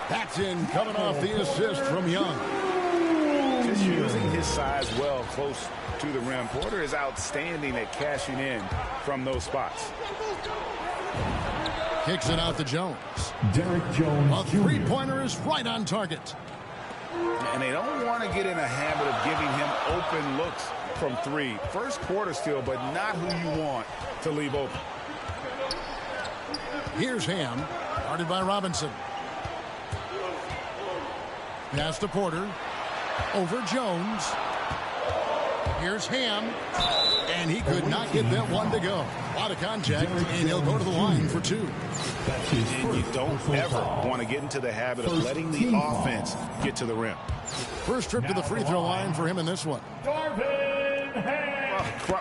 That's in, coming off the assist from Young. Just using his size well close to the rim. Porter is outstanding at cashing in from those spots. Kicks it out to Jones. Derek Jones. A three-pointer is right on target. And they don't want to get in a habit of giving him open looks from three. First quarter still, but not who you want to leave open. Here's Ham, guarded by Robinson. Pass to Porter. Over Jones. Here's Ham. And he could not get that one to go. A lot of contact, and he'll go to the line for two. And you don't ever want to get into the habit of letting the offense get to the rim. First trip to the free throw line for him in this one. Well,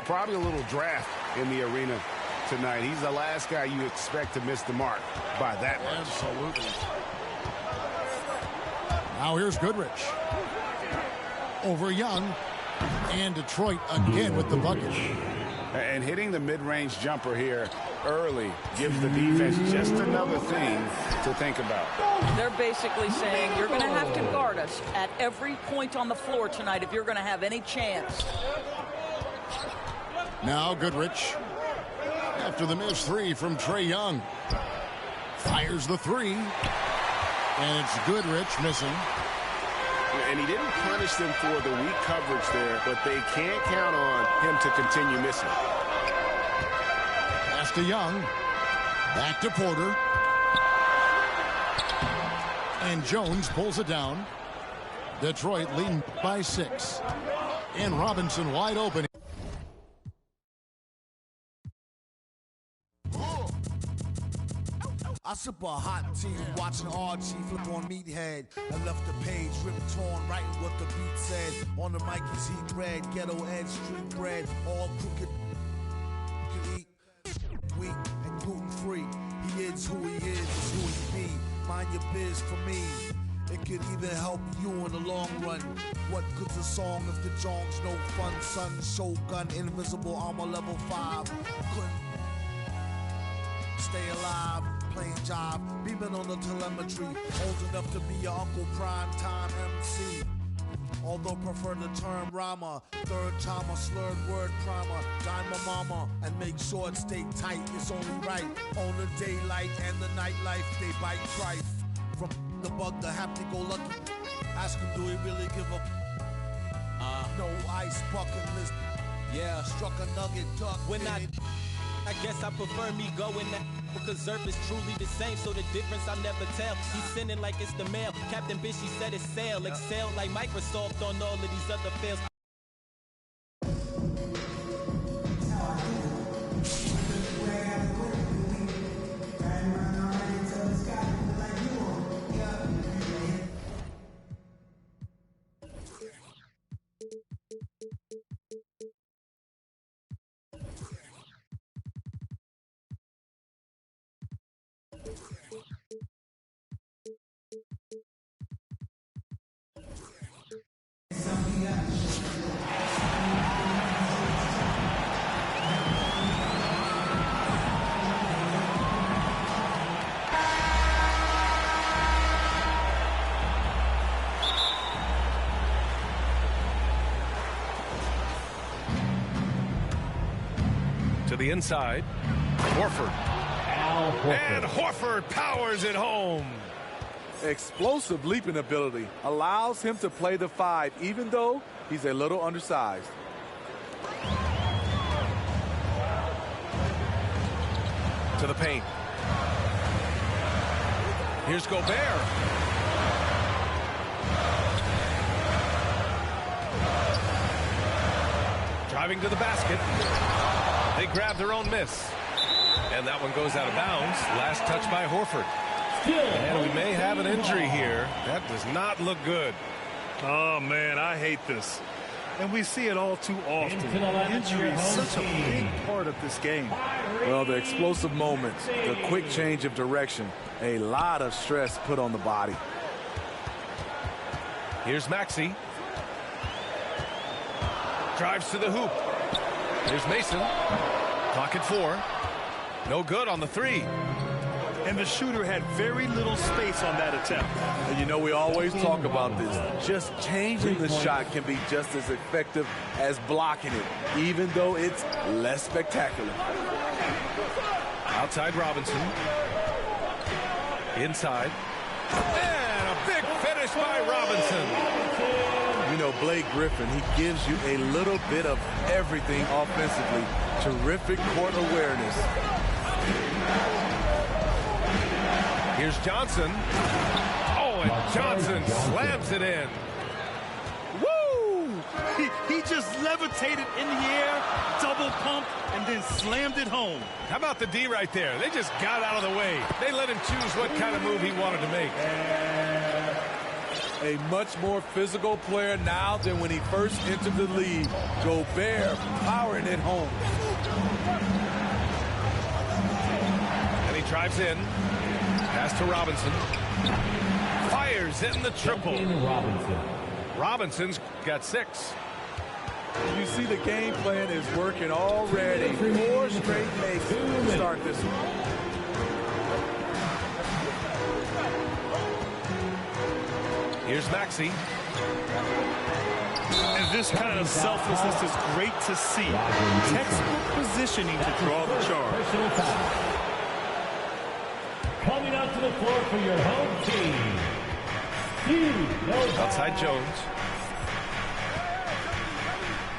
probably a little draft in the arena tonight. He's the last guy you expect to miss the mark by that much. Absolutely. Now here's Goodrich. Over Young. And Detroit again with the bucket. And hitting the mid-range jumper here early gives the defense just another thing to think about. They're basically saying you're going to have to guard us at every point on the floor tonight if you're going to have any chance. Now Goodrich. After the missed three from Trae Young. Fires the three. And it's Goodrich missing. And he didn't punish them for the weak coverage there, but they can't count on him to continue missing. Pass to Young. Back to Porter. And Jones pulls it down. Detroit leading by 6. And Robinson wide open. I sip a hot tea, watching Archie flip on Meathead. I left the page ripped torn, writing what the beat said. On the mic is heat bread, ghetto edge, street bread, all crooked. Eat weak and gluten free. He is who he is who he be. Mind your biz for me. It could even help you in the long run. What good's a song if the jong's no fun? Son, Shogun, invisible armor level 5. Couldn't stay alive. Playing job, beaming on the telemetry, old enough to be your Uncle Prime Time MC. Although prefer the term rhymer, third timer, slurred word primer, dime my mama, and make sure it stay tight, it's only right. On the daylight and the nightlife, they bite trife. From the bug to happy-go-lucky, ask him do he really give a no ice bucket list. Yeah, struck a nugget duck. When I guess I prefer me going that because Zerp is truly the same, so the difference I'll never tell. He's sending like it's the mail. Captain Bishy said it's sail. Excel like Microsoft on all of these other fails. To the inside, Horford. And Horford powers it home. Explosive leaping ability allows him to play the 5, even though he's a little undersized. To the paint. Here's Gobert. Driving to the basket. They grab their own miss. And that one goes out of bounds. Last touch by Horford. And we may have an injury here. That does not look good. Oh, man, I hate this. And we see it all too often. Injury is such a big part of this game. Well, the explosive moments, the quick change of direction, a lot of stress put on the body. Here's Maxey. Drives to the hoop. Here's Mason. Clock at 4. No good on the 3. And the shooter had very little space on that attempt. And you know, we always talk about this. Just changing the shot can be just as effective as blocking it, even though it's less spectacular. Outside Robinson. Inside. And a big finish by Robinson. You know, Blake Griffin, he gives you a little bit of everything offensively. Terrific court awareness. Here's Johnson. Oh, and Johnson slams it in. Woo! He just levitated in the air, double pump, and then slammed it home. How about the D right there? They just got out of the way. They let him choose what kind of move he wanted to make. A much more physical player now than when he first entered the league. Gobert powering it home. And he drives in. Pass to Robinson. Fires in the triple. Robinson's got 6. You see the game plan is working already. 4 straight makes to start this one. Here's Maxey. And this kind of selflessness is great to see. Textbook positioning to draw the charge. Coming out to the floor for your home team. Outside Jones.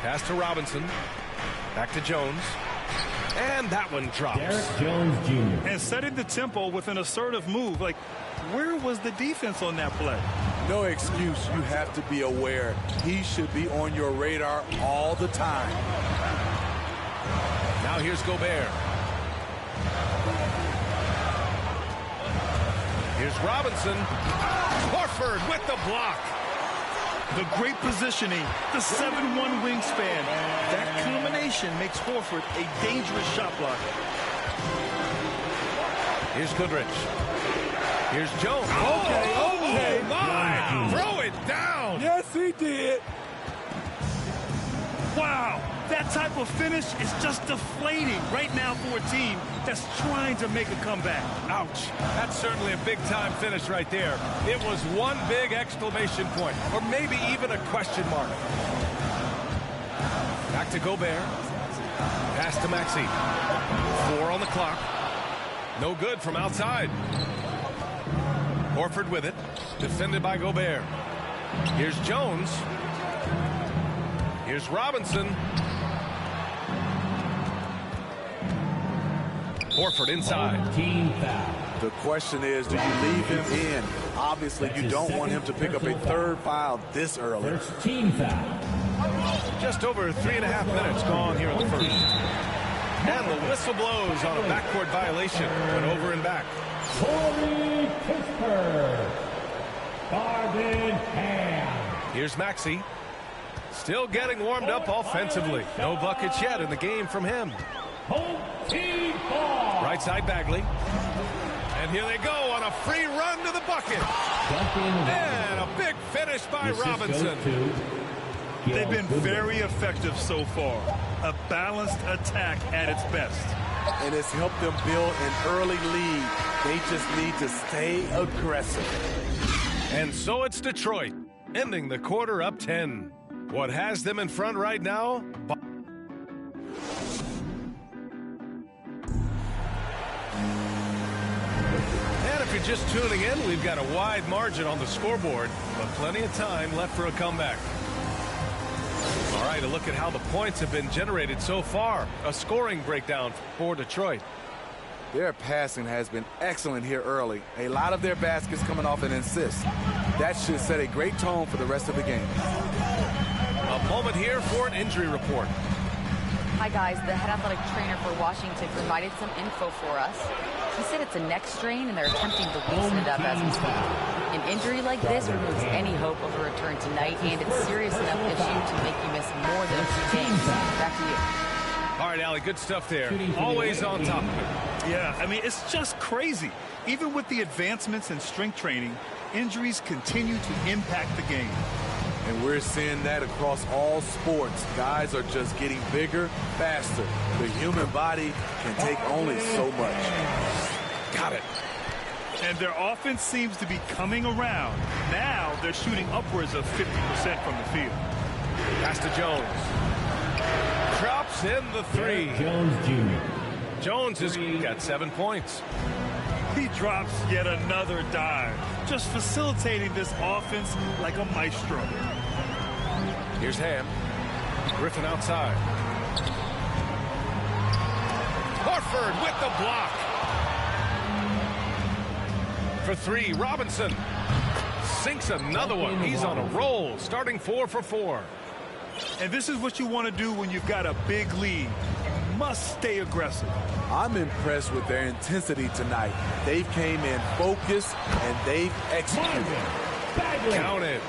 Pass to Robinson. Back to Jones. And that one drops. Derek Jones Jr. And setting the tempo with an assertive move. Like, where was the defense on that play? No excuse. You have to be aware. He should be on your radar all the time. Now here's Gobert. Here's Robinson. Horford with the block. The great positioning, the 7'1" wingspan. That combination makes Horford a dangerous shot blocker. Here's Goodrich. Here's Jones. Okay. Oh my! Throw it down. Yes, he did. Wow, that type of finish is just deflating right now for a team that's trying to make a comeback. Ouch. That's certainly a big-time finish right there. It was one big exclamation point, or maybe even a question mark. Back to Gobert. Pass to Maxey. 4 on the clock. No good from outside. Horford with it. Defended by Gobert. Here's Jones. Here's Robinson. Horford inside. Team foul. The question is, do you leave him in? Obviously, you don't want him to pick up a 3rd foul this early. First team foul. Just over 3.5 minutes gone here in the first. And the whistle blows on a backcourt violation. Went over and back. Corey Pittsburgh. Garden Ham. Here's Maxey. Still getting warmed up offensively. No buckets yet in the game from him. Home team ball. Right side Bagley. And here they go on a free run to the bucket. And a big finish by Robinson. They've been very effective so far. A balanced attack at its best. And it's helped them build an early lead. They just need to stay aggressive. And so it's Detroit, ending the quarter up 10. What has them in front right now? you're just tuning in, we've got a wide margin on the scoreboard, but plenty of time left for a comeback. All right, a look at how the points have been generated so far. A scoring breakdown for Detroit. Their passing has been excellent here early. A lot of their baskets coming off an assist. That should set a great tone for the rest of the game. A moment here for an injury report. Hi guys, the head athletic trainer for Washington provided some info for us. He said it's a neck strain and they're attempting to loosen it up as we speak. An injury like this removes any hope of a return tonight, and it's a serious enough issue to make you miss more than a few games. Back to you. All right, Allie, good stuff there. Always on top of it. Yeah, I mean, it's just crazy. Even with the advancements in strength training, injuries continue to impact the game. And we're seeing that across all sports. Guys are just getting bigger, faster. The human body can take only so much. Got it. And their offense seems to be coming around. Now they're shooting upwards of 50% from the field. Pass to Jones. Drops in the three. Jones Jr. Jones has got 7 points. He drops yet another dive, just facilitating this offense like a maestro. Here's Ham. Griffin outside. Horford with the block. For three, Robinson. Sinks another one. He's on a roll, starting 4 for 4. And this is what you want to do when you've got a big lead. You must stay aggressive. I'm impressed with their intensity tonight. They've came in focused and they've executed. Count it.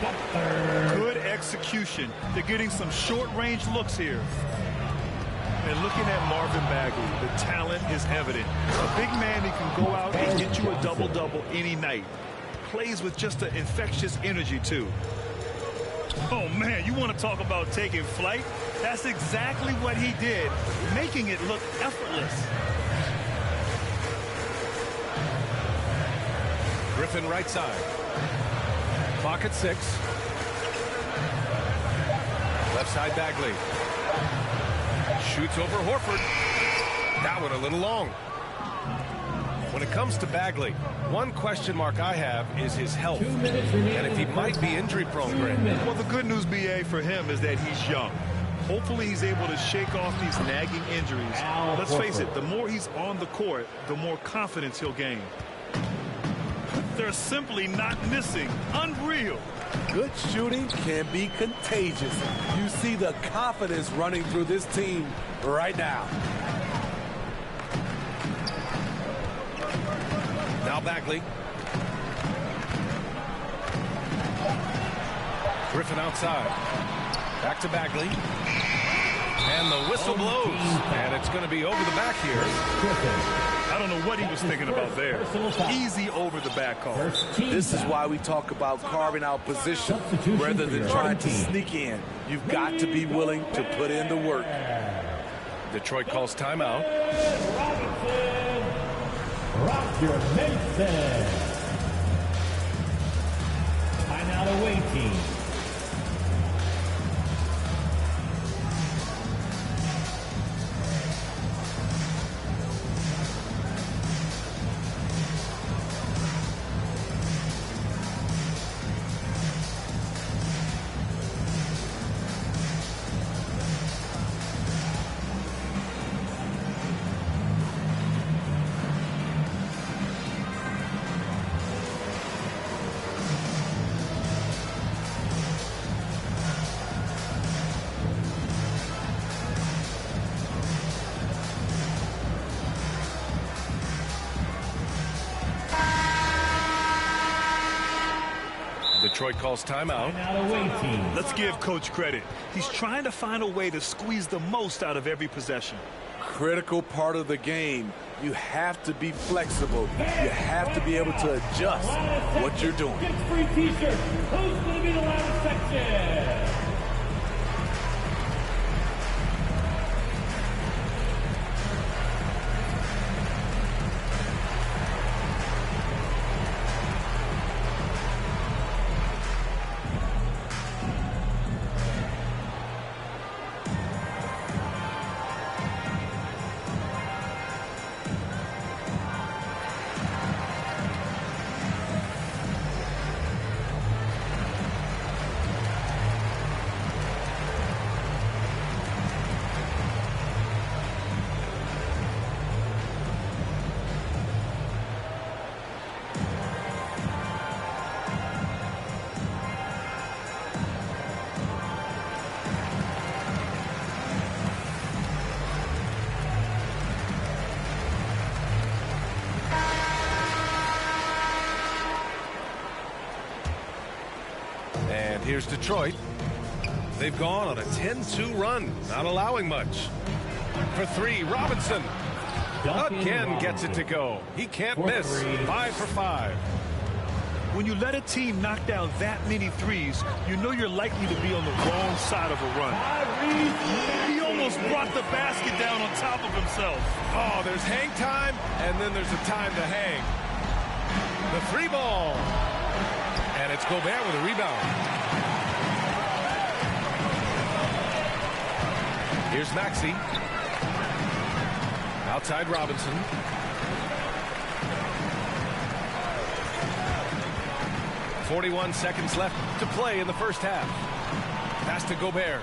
Good execution. They're getting some short-range looks here. And looking at Marvin Bagley, the talent is evident. A big man that can go out and get you a double-double any night. Plays with just an infectious energy, too. Oh, man, you want to talk about taking flight? That's exactly what he did, making it look effortless. Griffin right side. Clock at 6. Left side Bagley. Shoots over Horford. That one a little long. When it comes to Bagley, one question mark I have is his health. And if he might be injury prone, Greg. Well, the good news, BA, for him is that he's young. Hopefully he's able to shake off these nagging injuries. Let's face it, the more he's on the court, the more confidence he'll gain. They're simply not missing. Unreal. Good shooting can be contagious. You see the confidence running through this team right now. Now Bagley. Griffin outside. Back to Bagley. And the whistle blows. And it's going to be over the back here. I don't know what he was thinking about there. Easy over the back call. This is why we talk about carving out position rather than trying to sneak in. You've got to be willing to put in the work. Detroit calls timeout. Roger Mason. Timeout awaiting. Detroit calls timeout. Let's give Coach credit. He's trying to find a way to squeeze the most out of every possession. Critical part of the game. You have to be flexible. You have to be able to adjust what you're doing. Get free t-shirt. Who's going to be the loudest section? here's Detroit. They've gone on a 10-2 run, not allowing much. For three, Robinson. Again gets it to go. He can't miss. 5 for 5. When you let a team knock down that many threes, you know you're likely to be on the wrong side of a run. He almost brought the basket down on top of himself. Oh, there's hang time, and then there's a time to hang. The three ball. And it's Gobert with a rebound. Here's Maxey. Outside Robinson. .41 seconds left to play in the first half. Pass to Gobert.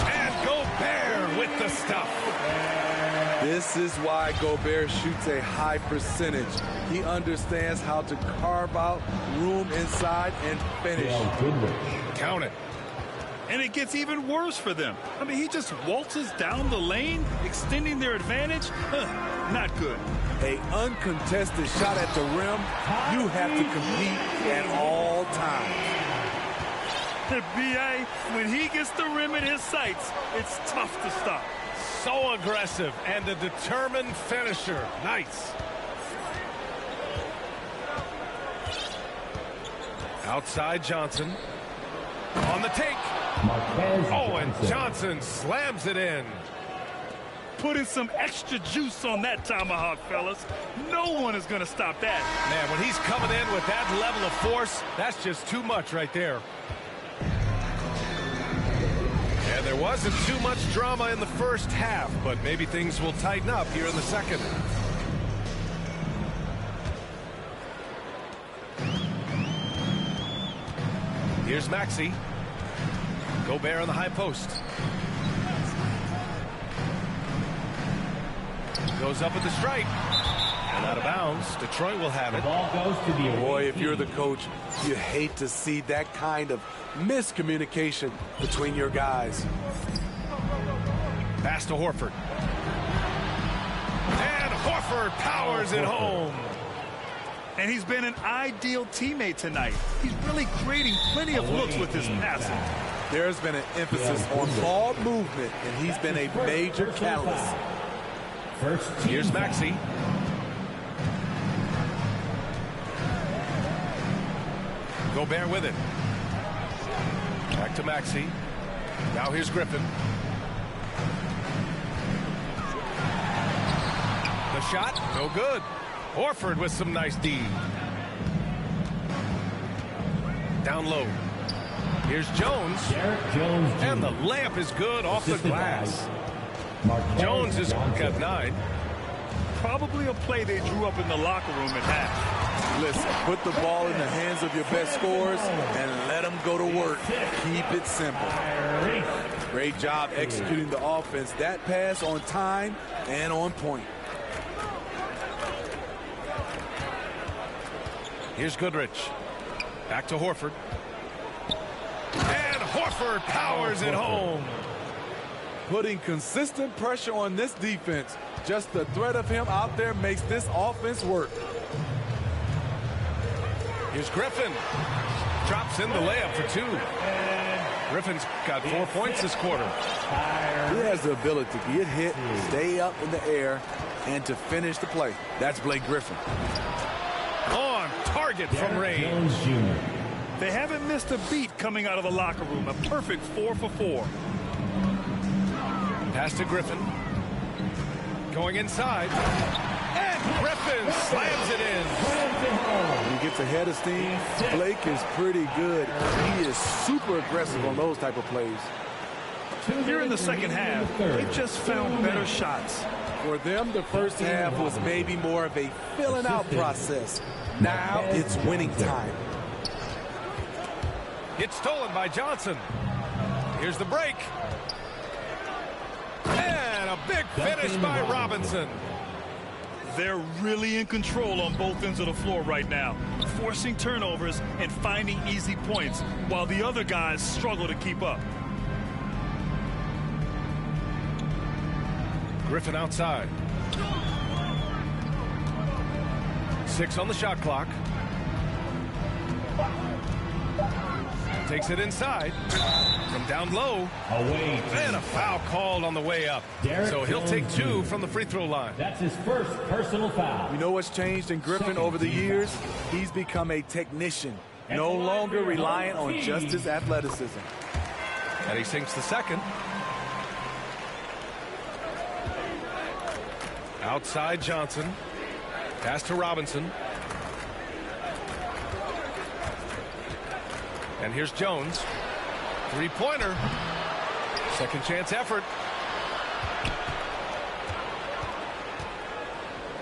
And Gobert with the stuff. This is why Gobert shoots a high percentage. He understands how to carve out room inside and finish. Count it. And it gets even worse for them. I mean, he just waltzes down the lane, extending their advantage. Not good. An uncontested shot at the rim, you have to compete at all times. B.A., when he gets the rim in his sights, it's tough to stop. So aggressive and a determined finisher. Nice. Outside Johnson. On the take. Oh, and Johnson slams it in. Putting some extra juice on that tomahawk, fellas. No one is going to stop that. Man, when he's coming in with that level of force, that's just too much right there. And there wasn't too much drama in the first half, but maybe things will tighten up here in the second. Here's Maxey. Gobert on the high post. Goes up with the stripe. And out of bounds. Detroit will have it. Ball goes to the Boy, if you're the coach, you hate to see that kind of miscommunication between your guys. Pass to Horford. And Horford powers it home. And he's been an ideal teammate tonight. He's really creating plenty of looks with his passing. There's been an emphasis on ball movement, and he's been a major catalyst. Here's Maxey. Gobert with it. Back to Maxey. Now here's Griffin. The shot, no good. Horford with some nice D. Down low. Here's Jones. And the layup is good off the glass. Jones has got 9. Probably a play they drew up in the locker room at half. Listen, put the ball in the hands of your best scorers and let them go to work. Keep it simple. Great job executing the offense. That pass on time and on point. Here's Goodrich. Back to Horford. And Horford powers it home. Putting consistent pressure on this defense. Just the threat of him out there makes this offense work. Here's Griffin. Drops in the layup for 2. Griffin's got 4 points this quarter. He has the ability to get hit, stay up in the air, and to finish the play. That's Blake Griffin. On target from range. They haven't missed a beat coming out of the locker room. A perfect 4 for 4. Pass to Griffin. Going inside. And Griffin slams it in. When he gets ahead of steam, Blake is pretty good. He is super aggressive on those type of plays. Here in the second half, they've just found better shots. For them, the first half was maybe more of a filling out process. Now it's winning time. It's stolen by Johnson. Here's the break. And a big finish by Robinson. They're really in control on both ends of the floor right now, forcing turnovers and finding easy points while the other guys struggle to keep up. Griffin outside. 6 on the shot clock. Takes it inside. From down low. Away. And a foul called on the way up. So he'll take 2 from the free throw line. That's his first personal foul. You know what's changed in Griffin over the years? He's become a technician, no longer reliant on just his athleticism. And he sinks the second. Outside Johnson. Pass to Robinson. And here's Jones. Three-pointer. Second chance effort.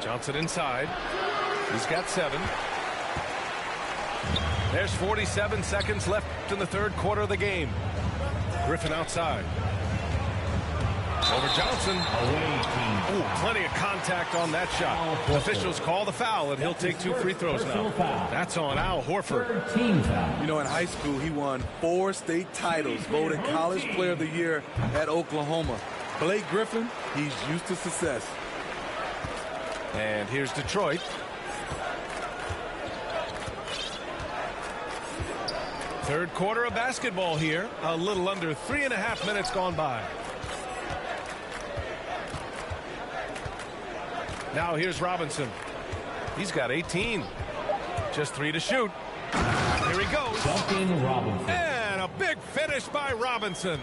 Johnson inside. He's got 7. There's 47 seconds left in the third quarter of the game. Griffin outside. Over Johnson. Ooh, plenty of contact on that shot. Officials call the foul, and he'll take 2 free throws now. That's on Al Horford. You know, in high school, he won 4 state titles, voted College Player of the Year at Oklahoma. Blake Griffin, he's used to success. And here's Detroit. Third quarter of basketball here. A little under 3.5 minutes gone by. Now here's Robinson. He's got 18. Just 3 to shoot. Here he goes. Robinson. And a big finish by Robinson.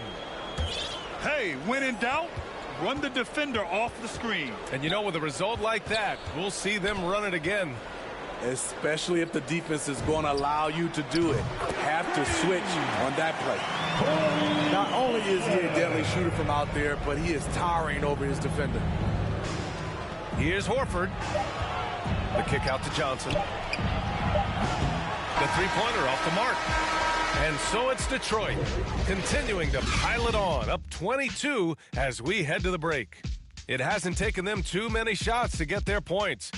Hey, when in doubt, run the defender off the screen. And you know, with a result like that, we'll see them run it again. Especially if the defense is going to allow you to do it. Have to switch on that play. Not only is he a deadly shooter from out there, but he is towering over his defender. Here's Horford. The kick out to Johnson. The three-pointer off the mark. And so it's Detroit, continuing to pile it on, up 22 as we head to the break. It hasn't taken them too many shots to get their points.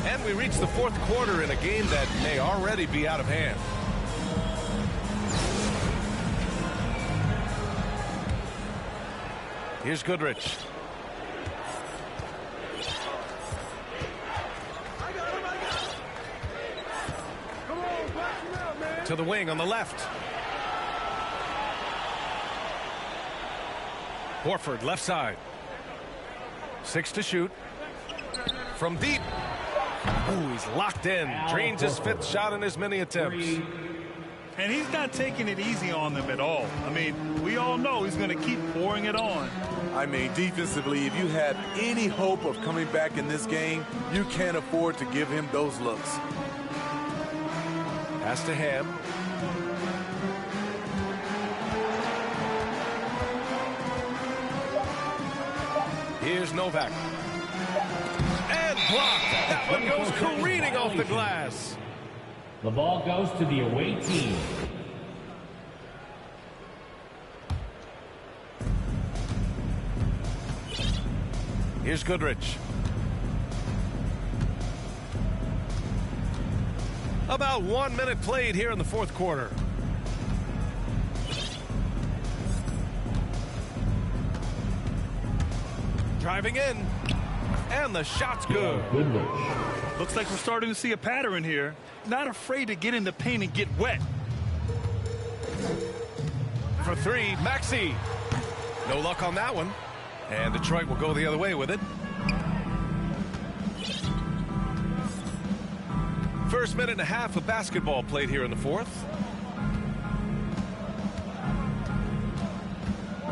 And we reach the fourth quarter in a game that may already be out of hand. Here's Goodrich. To the wing on the left. Horford left side. 6 to shoot. From deep. Ooh, he's locked in. Drains his 5th shot in as many attempts. And he's not taking it easy on them at all. I mean, we all know he's going to keep pouring it on. I mean, defensively, if you have any hope of coming back in this game, you can't afford to give him those looks. Pass to Ham. Here's Novak. And blocked. That one goes careening off the glass. The ball goes to the away team. Here's Goodrich. About 1 minute played here in the fourth quarter. Driving in. And the shot's good. Looks like we're starting to see a pattern here. Not afraid to get in the paint and get wet. For 3, Maxey. No luck on that one. And Detroit will go the other way with it. First minute and a half of basketball played here in the fourth.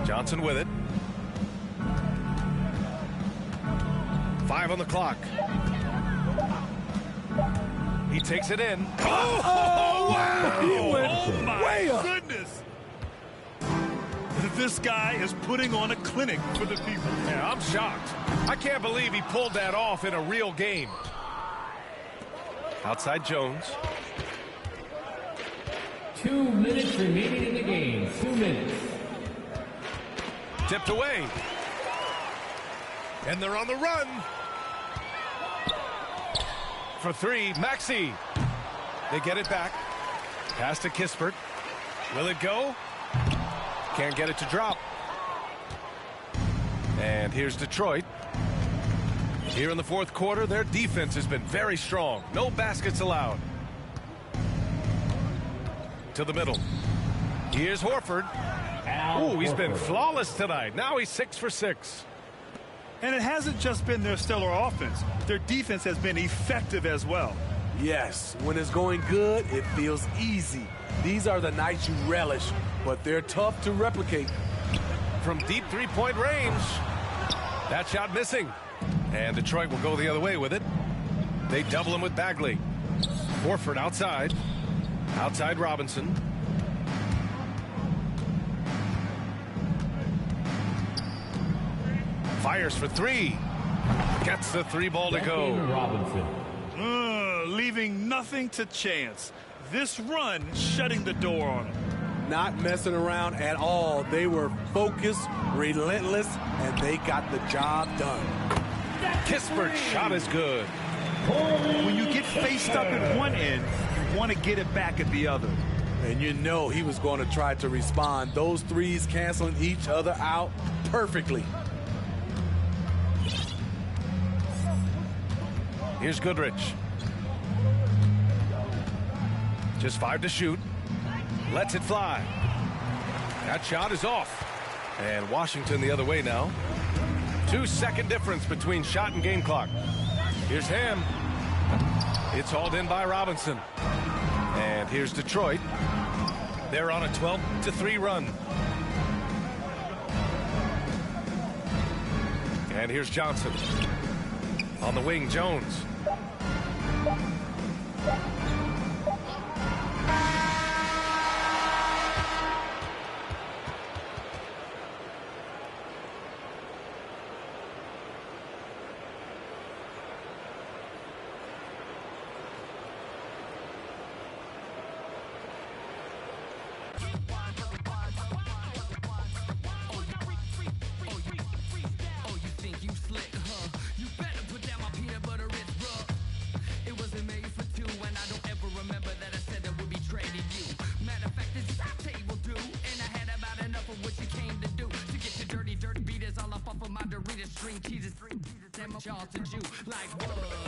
Johnson with it. 5 on the clock. He takes it in. Oh, wow! He went oh my way up. Goodness! This guy is putting on a clinic for the people. Yeah, I'm shocked. I can't believe he pulled that off in a real game. Outside Jones. 2 minutes remaining in the game. 2 minutes. Tipped away. And they're on the run. For 3, Maxey. They get it back. Pass to Kispert. Will it go? Can't get it to drop. And here's Detroit. Here in the fourth quarter, their defense has been very strong. No baskets allowed. To the middle. Here's Horford. Ooh, he's been flawless tonight. Now he's 6 for 6. And it hasn't just been their stellar offense. Their defense has been effective as well. Yes, when it's going good, it feels easy. These are the nights you relish, but they're tough to replicate. From deep three-point range. That shot missing. And Detroit will go the other way with it. They double him with Bagley. Horford outside. Outside Robinson. Fires for three. Gets the three ball to go. Leaving nothing to chance. This run shutting the door on them. Not messing around at all. They were focused, relentless, and they got the job done. Kispert's shot is good. When you get faced up at one end, you want to get it back at the other. And you know he was going to try to respond. Those threes canceling each other out perfectly. Here's Goodrich. Just 5 to shoot. Lets it fly. That shot is off. And Washington the other way now. 2-second difference between shot and game clock. Here's Ham. It's hauled in by Robinson. And here's Detroit. They're on a 12-3 run. And here's Johnson. On the wing, Jones. Like